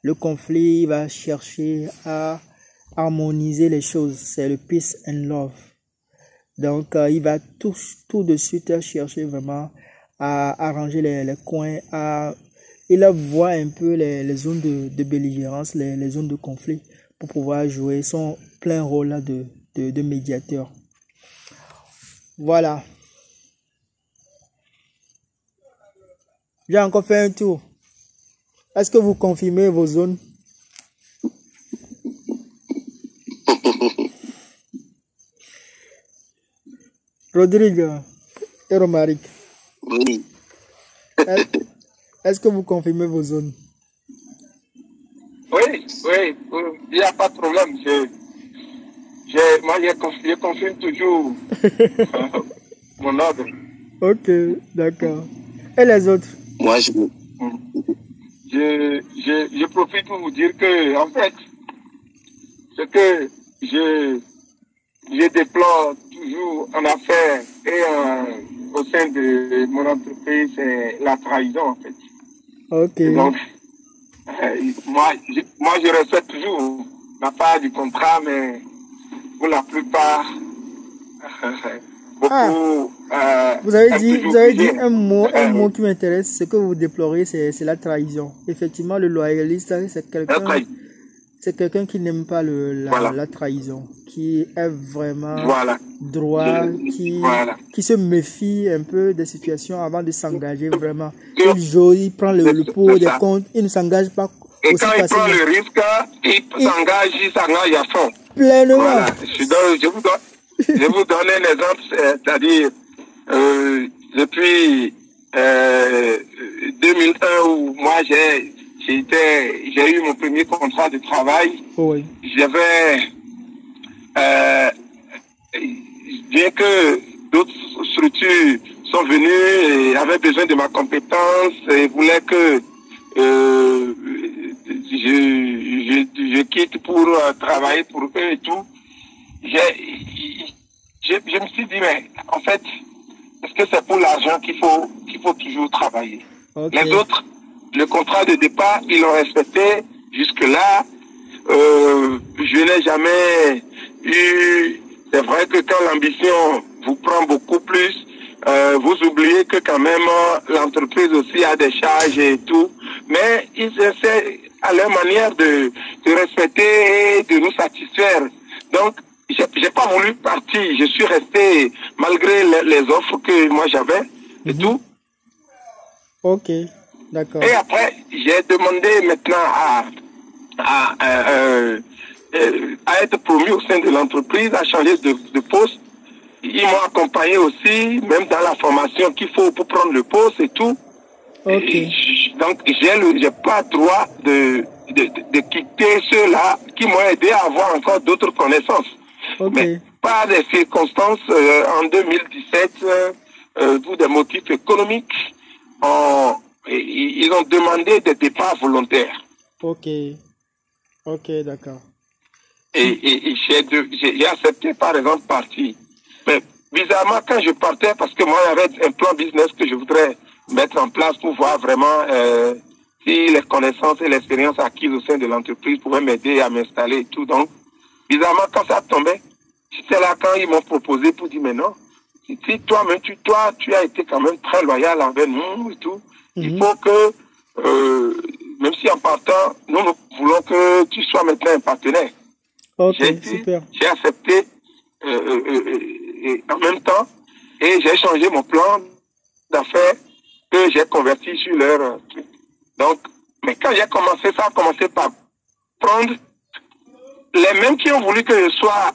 le conflit, il va chercher à harmoniser les choses. C'est le peace and love. Donc, il va tout de suite chercher vraiment à arranger les coins, il voit un peu les zones de belligérance, les zones de conflit pour pouvoir jouer son plein rôle là de médiateur. Voilà. J'ai encore fait un tour. Est-ce que vous confirmez vos zones? Rodrigue et Romaric. Oui. Est-ce que vous confirmez vos zones? Oui, il n'y a pas de problème. Moi, je confirme toujours mon ordre. Ok, d'accord. Et les autres? Moi, je profite pour vous dire que, en fait, ce que je déplore toujours en affaires et au sein de mon entreprise, c'est la trahison, en fait. Ok. Et donc, moi, je respecte toujours la part du contrat, mais pour la plupart, beaucoup... vous avez dit un mot qui m'intéresse. Ce que vous déplorez, c'est la trahison. Effectivement, le loyaliste, c'est quelqu'un qui n'aime pas la trahison, qui est vraiment droit, qui se méfie un peu des situations avant de s'engager vraiment. Il prend le pour des comptes, il ne s'engage pas. Et quand il prend le risque, il s'engage à fond. Pleinement. Voilà. Je vous donne un exemple, c'est-à-dire depuis 2001 où moi j'ai eu mon premier contrat de travail. Oui. J'avais bien que d'autres structures sont venues et avaient besoin de ma compétence et voulaient que je quitte pour travailler pour eux et tout. Je me suis dit, mais en fait, est-ce que c'est pour l'argent qu'il faut toujours travailler? Okay. Les autres, le contrat de départ, ils l'ont respecté. Jusque-là, je n'ai jamais eu... C'est vrai que quand l'ambition vous prend beaucoup plus, vous oubliez que quand même l'entreprise aussi a des charges et tout. Mais ils essaient à leur manière de respecter et de nous satisfaire. Donc, j'ai pas voulu partir. Je suis resté malgré les offres que moi j'avais et tout. Ok, d'accord. Et après, j'ai demandé maintenant à être promu au sein de l'entreprise, à changer de poste. Ils m'ont accompagné aussi, même dans la formation qu'il faut pour prendre le poste et tout. Okay. Donc, j'ai pas droit de quitter ceux-là qui m'ont aidé à avoir encore d'autres connaissances. Okay. Mais par des circonstances, en 2017, pour des motifs économiques, ils ont demandé des départs volontaires. Ok. Ok, d'accord. Et j'ai accepté, par exemple, partir. Mais bizarrement, quand je partais, parce que moi, il y avait un plan business que je voudrais mettre en place pour voir vraiment si les connaissances et l'expérience acquises au sein de l'entreprise pouvaient m'aider à m'installer et tout. Donc, bizarrement, quand ça tombait, j'étais là quand ils m'ont proposé pour dire, mais non, si toi-même, tu as été quand même très loyal envers nous et tout, il faut que, même si en partant, nous voulons que tu sois maintenant un partenaire. Ok, super. J'ai accepté et en même temps, et j'ai changé mon plan d'affaires que j'ai converti sur leur truc. Donc, mais quand j'ai commencé, ça a commencé par prendre les mêmes qui ont voulu que je sois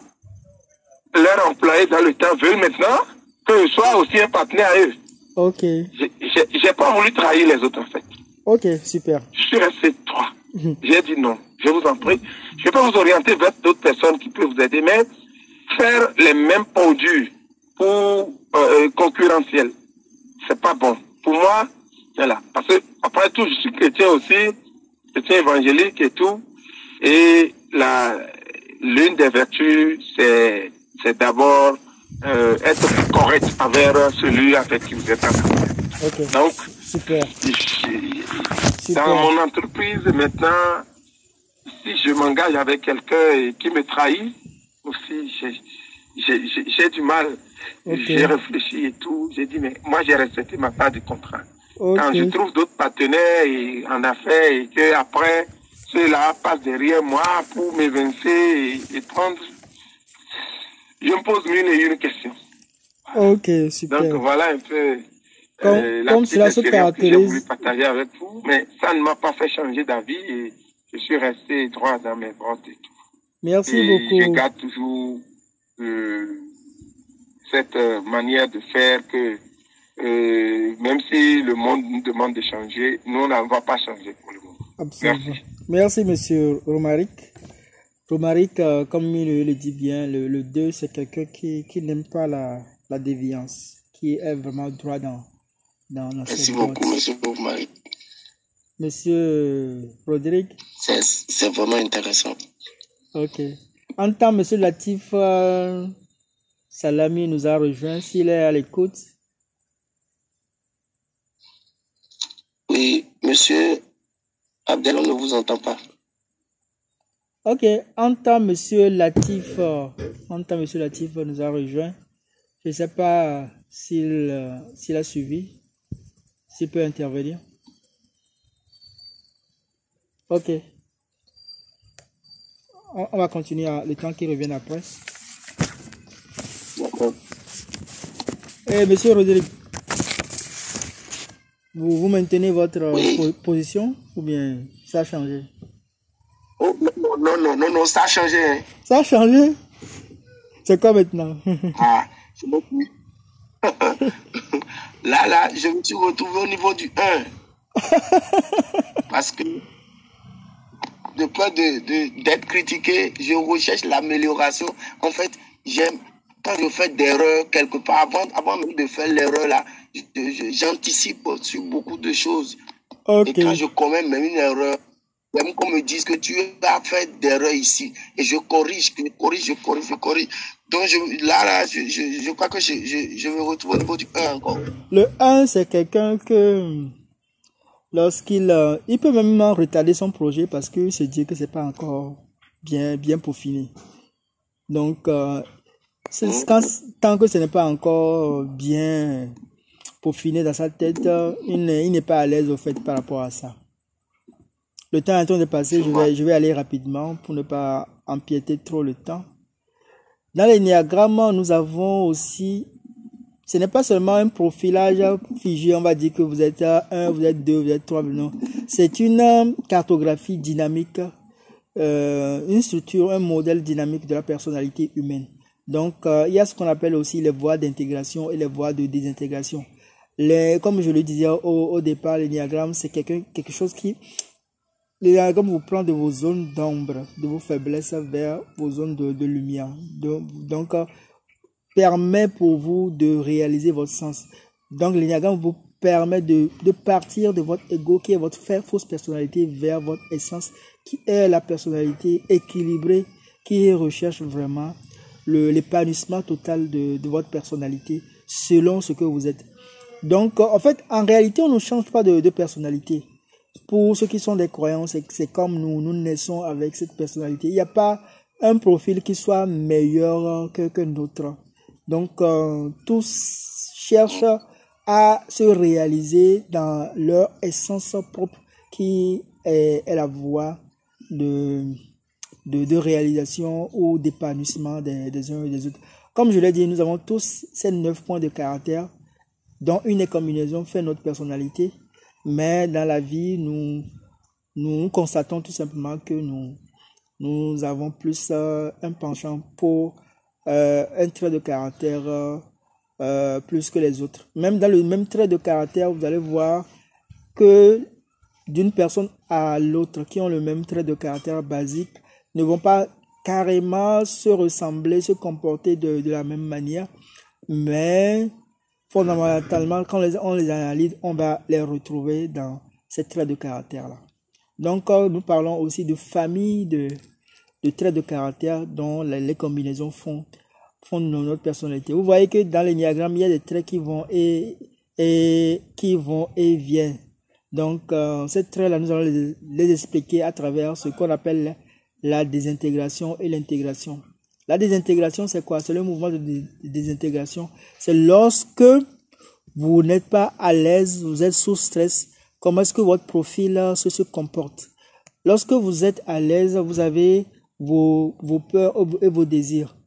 leur employé dans le temps veulent maintenant que je sois aussi un partenaire à eux. Ok. J'ai pas voulu trahir les autres en fait. Ok, super. Je suis resté 3. J'ai dit non, je vous en prie. Je peux vous orienter vers d'autres personnes qui peuvent vous aider, mais faire les mêmes produits pour concurrentiels, c'est pas bon. Pour moi, voilà. Parce que après tout, je suis chrétien aussi, chrétien évangélique et tout. Et l'une des vertus, c'est d'abord être correct envers celui avec qui vous êtes en train. Okay. Donc, super. Dans mon entreprise, maintenant, si je m'engage avec quelqu'un qui me trahit, aussi, j'ai du mal. Okay. J'ai réfléchi et tout. J'ai dit, mais moi, j'ai respecté ma part du contrat. Okay. Quand je trouve d'autres partenaires en affaires et qu'après, ceux-là passent derrière moi pour m'évincer et prendre, je me pose mille et une questions. Ok, super. Donc, voilà un peu... comme cela se caractérise. J'ai voulu partager avec vous, mais ça ne m'a pas fait changer d'avis et je suis resté droit dans mes bottes et tout. Merci beaucoup. Je garde toujours cette manière de faire que même si le monde nous demande de changer, nous on ne va pas changer pour le moment. Absolument. Merci monsieur Romaric. Romaric, comme il le dit bien, le 2, c'est quelqu'un qui n'aime pas la déviance, qui est vraiment droit dans Merci beaucoup, monsieur Romaric. Monsieur Rodrigue. C'est vraiment intéressant. Ok. En temps, monsieur Latif Salami nous a rejoint. S'il est à l'écoute. Oui, monsieur Abdel, on ne vous entend pas. Ok. En temps, monsieur Latif nous a rejoint. Je ne sais pas s'il a suivi. S'il peut intervenir. Ok. On va continuer le temps qu'il revienne après. D'accord. Monsieur Rodrigue, vous maintenez votre position ou bien ça a changé? Oh, non, ça a changé. Hein. Ça a changé? C'est quoi maintenant? Ah, je me suis... Là, je me suis retrouvé au niveau du 1. Parce que de peur d'être critiqué, je recherche l'amélioration. En fait, quand je fais d'erreurs quelque part, avant même de faire l'erreur là, j'anticipe sur beaucoup de choses. Okay. Et quand je commets même une erreur, même qu'on me dise que tu as fait d'erreur ici, et je corrige. Donc je crois que je me retrouve au niveau du 1 encore. Le 1, c'est quelqu'un que lorsqu'il il peut même retarder son projet parce qu'il se dit que c'est pas encore bien peaufiné. Donc tant que ce n'est pas encore bien peaufiné dans sa tête, il n'est pas à l'aise au fait par rapport à ça. Le temps est en train de passer, je vais aller rapidement pour ne pas empiéter trop le temps. Dans l'énéagramme, nous avons aussi, ce n'est pas seulement un profilage figé, on va dire que vous êtes 1, vous êtes 2, vous êtes 3, non. C'est une cartographie dynamique, une structure, un modèle dynamique de la personnalité humaine. Donc, il y a ce qu'on appelle aussi les voies d'intégration et les voies de désintégration. Comme je le disais au départ, l'énéagramme, c'est quelque chose qui... L'énéagramme vous prend de vos zones d'ombre, de vos faiblesses vers vos zones de lumière. Donc, permet pour vous de réaliser votre sens. Donc, l'énéagramme vous permet de partir de votre ego, qui est votre fausse personnalité, vers votre essence, qui est la personnalité équilibrée, qui recherche vraiment l'épanouissement total de votre personnalité, selon ce que vous êtes. Donc, en fait, en réalité, on ne change pas de personnalité. Pour ceux qui sont des croyants, c'est comme nous naissons avec cette personnalité. Il n'y a pas un profil qui soit meilleur que d'autres. Donc, tous cherchent à se réaliser dans leur essence propre, qui est la voie de réalisation ou d'épanouissement des uns et des autres. Comme je l'ai dit, nous avons tous ces 9 points de caractère, dont une combinaison fait notre personnalité. Mais dans la vie, nous constatons tout simplement que nous avons plus un penchant pour un trait de caractère plus que les autres. Même dans le même trait de caractère, vous allez voir que d'une personne à l'autre qui ont le même trait de caractère basique ne vont pas carrément se ressembler, se comporter de la même manière, mais fondamentalement, quand on les analyse, on va les retrouver dans ces traits de caractère-là. Donc, nous parlons aussi de famille de traits de caractère dont les combinaisons font notre personnalité. Vous voyez que dans l'énéagramme, il y a des traits qui vont et viennent. Donc, ces traits-là, nous allons les expliquer à travers ce qu'on appelle la désintégration et l'intégration. La désintégration, c'est quoi? C'est le mouvement de désintégration. C'est lorsque vous n'êtes pas à l'aise, vous êtes sous stress, comment est-ce que votre profil se comporte? Lorsque vous êtes à l'aise, vous avez vos peurs et vos désirs.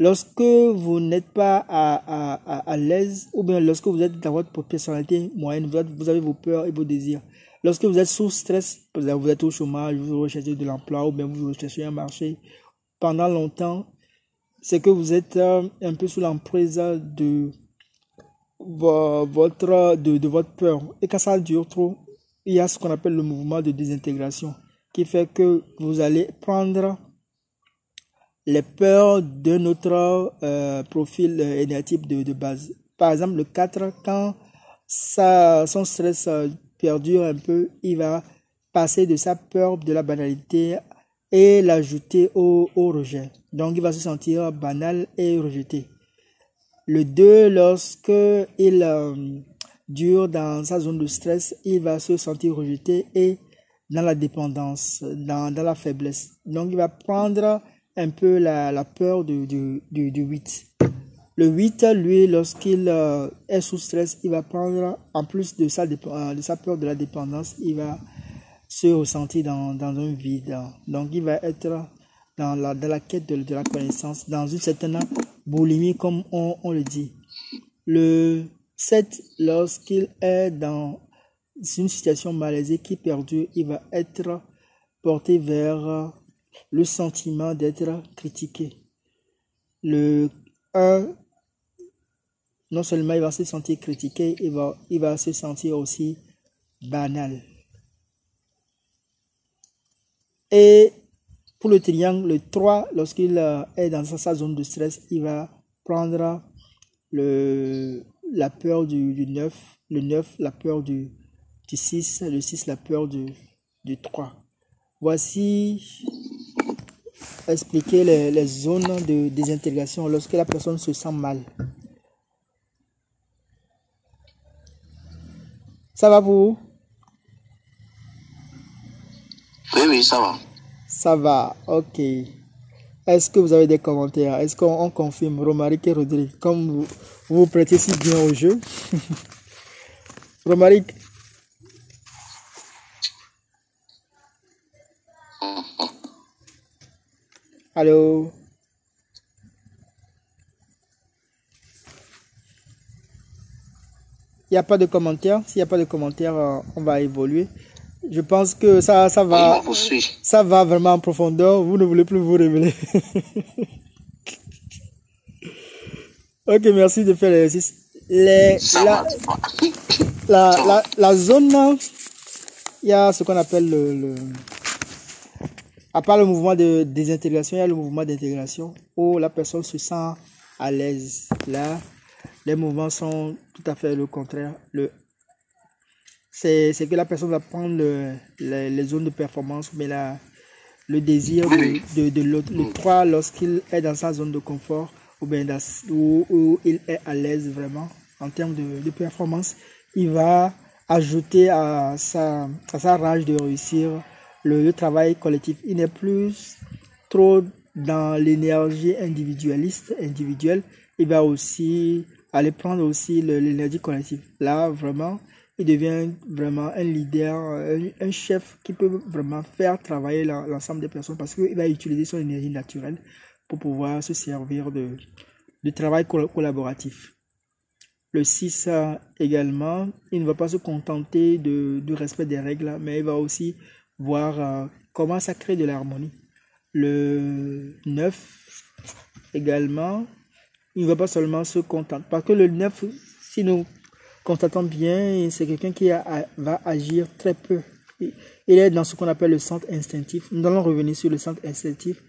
Lorsque vous n'êtes pas à l'aise, ou bien lorsque vous êtes dans votre personnalité moyenne, vous avez vos peurs et vos désirs. Lorsque vous êtes sous stress, vous êtes au chômage, vous recherchez de l'emploi, ou bien vous recherchez un marché pendant longtemps, c'est que vous êtes un peu sous l'emprise de votre peur. Et quand ça dure trop, il y a ce qu'on appelle le mouvement de désintégration, qui fait que vous allez prendre les peurs de notre profil énergétique de base. Par exemple, le 4, quand son stress perdure un peu, il va passer de sa peur de la banalité et l'ajouter au rejet. Donc, il va se sentir banal et rejeté. Le 2, lorsque il dure dans sa zone de stress, il va se sentir rejeté et dans la dépendance, dans la faiblesse. Donc, il va prendre un peu la peur du 8. Le 8, lui, lorsqu'il est sous stress, il va prendre, en plus de sa peur de la dépendance, il va se ressentir dans un vide. Donc, il va être dans la quête de la connaissance, dans une certaine boulimie, comme on le dit. Le 7, lorsqu'il est dans une situation malaisée qui perdure, il va être porté vers le sentiment d'être critiqué. Le 1, non seulement il va se sentir critiqué, il va se sentir aussi banal. Et pour le triangle, le 3, lorsqu'il est dans sa zone de stress, il va prendre la peur du 9, le 9, la peur du 6, le 6, la peur du 3. Voici expliquer les zones de désintégration lorsque la personne se sent mal. Ça va pour vous? Oui, ça va. Ça va, ok. Est-ce que vous avez des commentaires? Est-ce qu'on confirme Romaric et Rodrigue, comme vous vous prêtez si bien au jeu? Romaric? Allô? Il n'y a pas de commentaires. S'il n'y a pas de commentaires, on va évoluer. Je pense que ça va vraiment en profondeur. Vous ne voulez plus vous révéler. Ok, merci de faire l'exercice. La zone, il y a ce qu'on appelle à part le mouvement de désintégration, il y a le mouvement d'intégration où la personne se sent à l'aise. Là, les mouvements sont tout à fait le contraire. Le c'est que la personne va prendre les zones de performance, mais le désir de l'autre. Le 3, lorsqu'il est dans sa zone de confort, ou bien où il est à l'aise vraiment en termes de performance, il va ajouter à sa rage de réussir le travail collectif. Il n'est plus trop dans l'énergie individuelle. Il va aussi aller prendre aussi l'énergie collective. Là, vraiment, il devient vraiment un leader, un chef qui peut vraiment faire travailler l'ensemble des personnes parce qu'il va utiliser son énergie naturelle pour pouvoir se servir de travail collaboratif. Le 6 également, il ne va pas se contenter du respect des règles, mais il va aussi voir comment ça crée de l'harmonie. Le 9 également, il ne va pas seulement se contenter, parce que le 9, si nous constatons bien, c'est quelqu'un qui va agir très peu. Il est dans ce qu'on appelle le centre instinctif. Nous allons revenir sur le centre instinctif,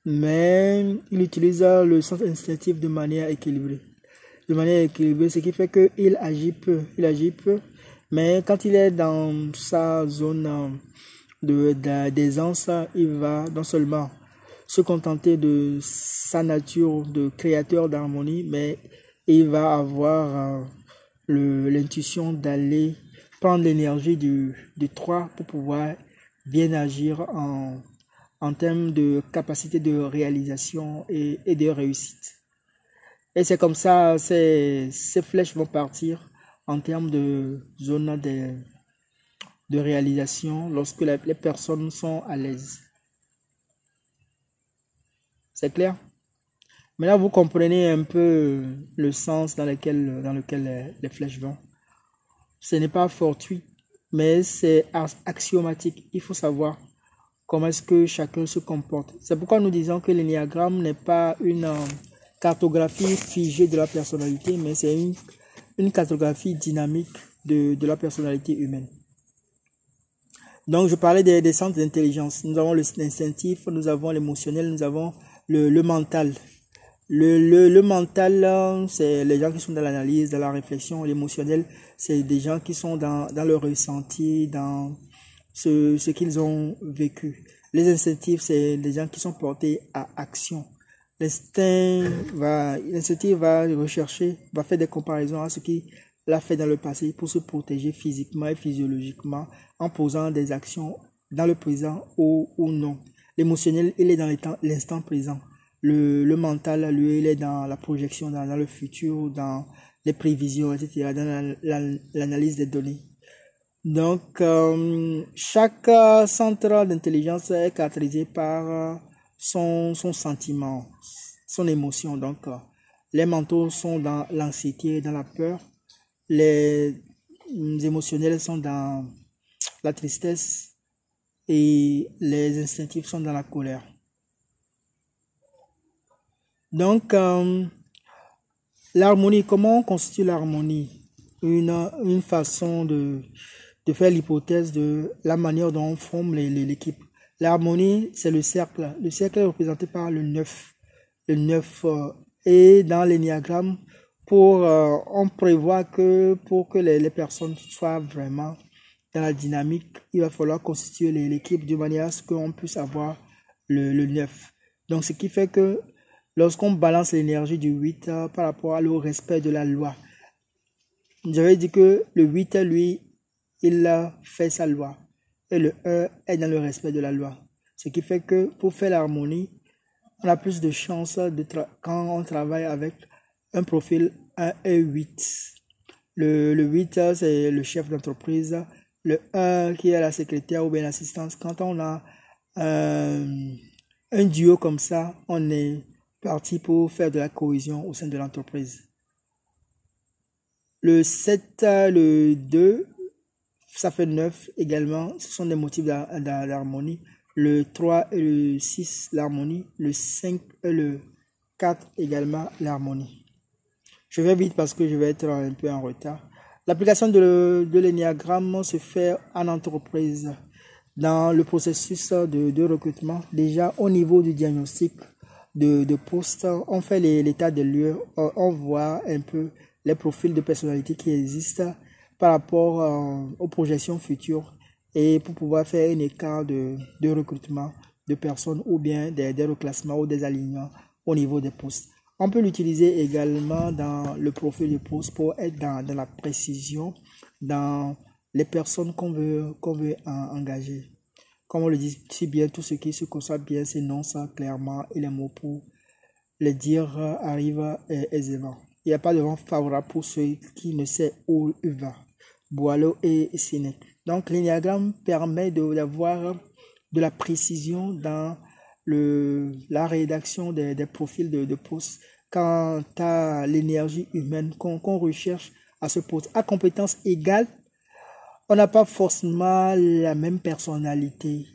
mais il utilise le centre instinctif de manière équilibrée. Ce qui fait qu'il agit peu. Mais quand il est dans sa zone d'aisance, il va non seulement se contenter de sa nature de créateur d'harmonie, mais il va avoir l'intuition d'aller prendre l'énergie du 3 pour pouvoir bien agir en termes de capacité de réalisation et de réussite. Et c'est comme ça, ces flèches vont partir en termes de zone de réalisation lorsque les personnes sont à l'aise. C'est clair? Maintenant, vous comprenez un peu le sens dans lequel les flèches vont. Ce n'est pas fortuit, mais c'est axiomatique. Il faut savoir comment est-ce que chacun se comporte. C'est pourquoi nous disons que l'énéagramme n'est pas une cartographie figée de la personnalité, mais c'est une cartographie dynamique de la personnalité humaine. Donc, je parlais des centres d'intelligence. Nous avons l'instinctif, nous avons l'émotionnel, nous avons le mental. Le mental, c'est les gens qui sont dans l'analyse, dans la réflexion. L'émotionnel, c'est des gens qui sont dans le ressenti, dans ce qu'ils ont vécu. Les instinctifs, c'est des gens qui sont portés à action. L'instinctif va rechercher, va faire des comparaisons à ce qu'il a fait dans le passé pour se protéger physiquement et physiologiquement en posant des actions dans le présent ou non. L'émotionnel, il est dans l'instant présent. Le mental, lui, il est dans la projection, dans le futur, dans les prévisions, etc., dans l'analyse des données. Donc, chaque centre d'intelligence est caractérisé par son sentiment, son émotion. Donc, les mentaux sont dans l'anxiété, dans la peur. Les émotionnels sont dans la tristesse et les instinctifs sont dans la colère. Donc, l'harmonie, comment on constitue l'harmonie? Une façon de faire l'hypothèse de la manière dont on forme l'équipe. L'harmonie, c'est le cercle. Le cercle est représenté par le 9. Le 9 et dans l'énéagramme, on prévoit que pour que les personnes soient vraiment dans la dynamique, il va falloir constituer l'équipe de manière à ce qu'on puisse avoir le 9. Donc, ce qui fait que lorsqu'on balance l'énergie du 8 par rapport au respect de la loi, j'avais dit que le 8, lui, il a fait sa loi. Et le 1 est dans le respect de la loi. Ce qui fait que pour faire l'harmonie, on a plus de chances quand on travaille avec un profil 1 et 8. Le 8, c'est le chef d'entreprise. Le 1 qui est la secrétaire ou bien l'assistance. Quand on a un duo comme ça, on est parti pour faire de la cohésion au sein de l'entreprise. Le 7, le 2, ça fait 9 également. Ce sont des motifs d'harmonie. Le 3 et le 6, l'harmonie. Le 5 et le 4 également, l'harmonie. Je vais vite parce que je vais être un peu en retard. L'application de l'énéagramme se fait en entreprise. Dans le processus de recrutement, déjà au niveau du diagnostic de poste, on fait l'état des lieux, on voit un peu les profils de personnalité qui existent. par rapport aux projections futures et pour pouvoir faire un écart de recrutement de personnes ou bien des reclassements ou des alignements au niveau des postes. On peut l'utiliser également dans le profil de poste pour être dans la précision, dans les personnes qu'on veut engager. Comme on le dit si bien, tout ce qui se conçoit bien s'énonce clairement et les mots pour les dire arrivent aisément. Il n'y a pas de vent favorable pour ceux qui ne savent où il va. Boileau et Sénèque. Donc l'énéagramme permet d'avoir de la précision dans la rédaction des profils de poste quant à l'énergie humaine qu'on recherche à ce poste. À compétences égales, on n'a pas forcément la même personnalité.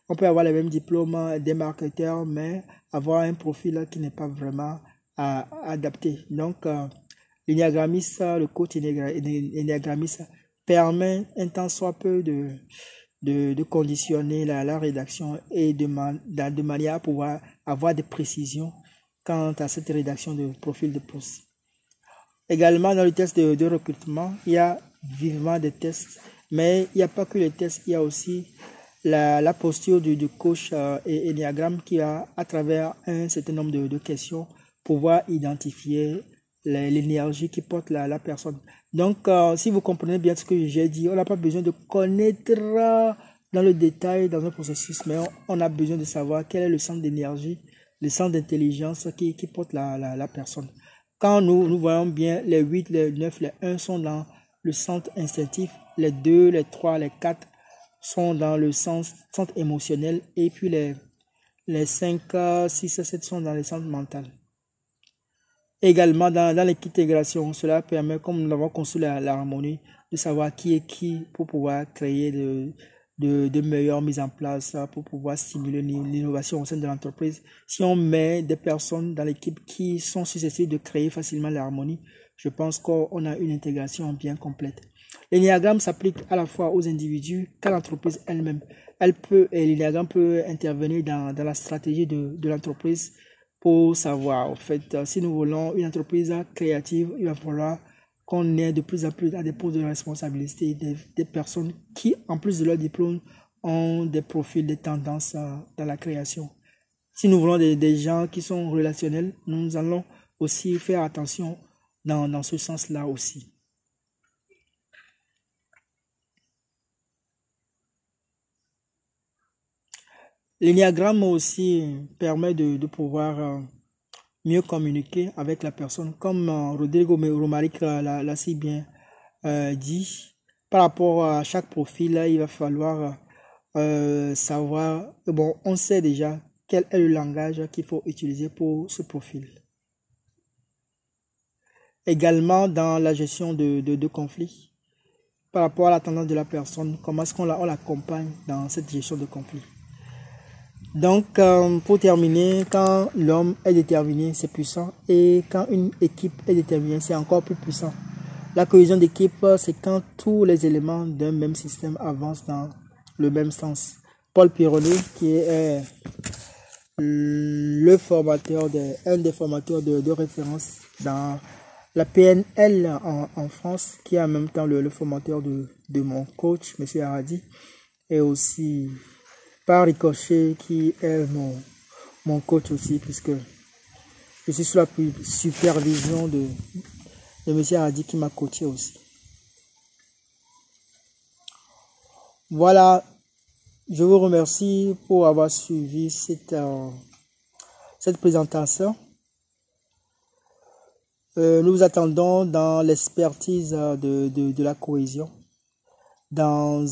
On peut avoir les mêmes diplômes des marketeurs, mais avoir un profil qui n'est pas vraiment adapté. Donc, l'énéagrammiste, le coach énéagrammiste permet un tant soit peu de conditionner la rédaction et de manière à pouvoir avoir des précisions quant à cette rédaction de profil de poste. Également, dans le test de recrutement, il y a vivement des tests, mais il n'y a pas que les tests, il y a aussi la posture du coach et énéagramme qui a, à travers un certain nombre de questions, pouvoir identifier l'énergie qui porte la personne. Donc, si vous comprenez bien ce que j'ai dit, on n'a pas besoin de connaître dans le détail dans un processus, mais on a besoin de savoir quel est le centre d'énergie, le centre d'intelligence qui porte la personne. Quand nous voyons bien les 8, les 9, les 1 sont dans le centre instinctif, les 2, les 3, les 4 sont dans le centre émotionnel et puis les 5, 6 et 7 sont dans le centre mental. Également, dans l'intégration, cela permet, comme nous l'avons construit l'harmonie, de savoir qui est qui pour pouvoir créer de meilleures mises en place, pour pouvoir stimuler l'innovation au sein de l'entreprise. Si on met des personnes dans l'équipe qui sont susceptibles de créer facilement l'harmonie, je pense qu'on a une intégration bien complète. L'énéagramme s'applique à la fois aux individus qu'à l'entreprise elle-même. L'énéagramme peut intervenir dans la stratégie de l'entreprise pour savoir, en fait, si nous voulons une entreprise créative, il va falloir qu'on ait de plus en plus à des postes de responsabilité des personnes qui, en plus de leur diplôme, ont des profils, des tendances dans la création. Si nous voulons des gens qui sont relationnels, nous allons aussi faire attention dans ce sens-là aussi. L'énéagramme aussi permet de pouvoir mieux communiquer avec la personne, comme Rodrigo Romaric l'a si bien dit. Par rapport à chaque profil, il va falloir savoir, bon, on sait déjà quel est le langage qu'il faut utiliser pour ce profil. Également dans la gestion de conflits, par rapport à la tendance de la personne, comment est-ce qu'on l'accompagne dans cette gestion de conflits. Donc, pour terminer, quand l'homme est déterminé, c'est puissant. Et quand une équipe est déterminée, c'est encore plus puissant. La cohésion d'équipe, c'est quand tous les éléments d'un même système avancent dans le même sens. Paul Pironnet, qui est un des formateurs de référence dans la PNL en France, qui est en même temps le formateur de mon coach, M. Haradi, et aussi par ricochet qui est mon coach aussi, puisque je suis sous la supervision de M. Haradi qui m'a coaché aussi. Voilà, je vous remercie pour avoir suivi cette présentation. Nous vous attendons dans l'expertise de la cohésion, dans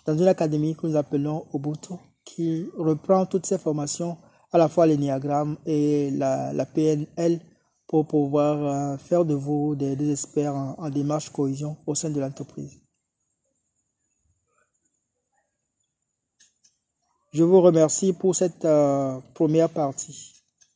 une académie que nous appelons Ubuntu, qui reprend toutes ces formations, à la fois l'énéagramme et la PNL, pour pouvoir faire de vous des experts en démarche cohésion au sein de l'entreprise. Je vous remercie pour cette première partie.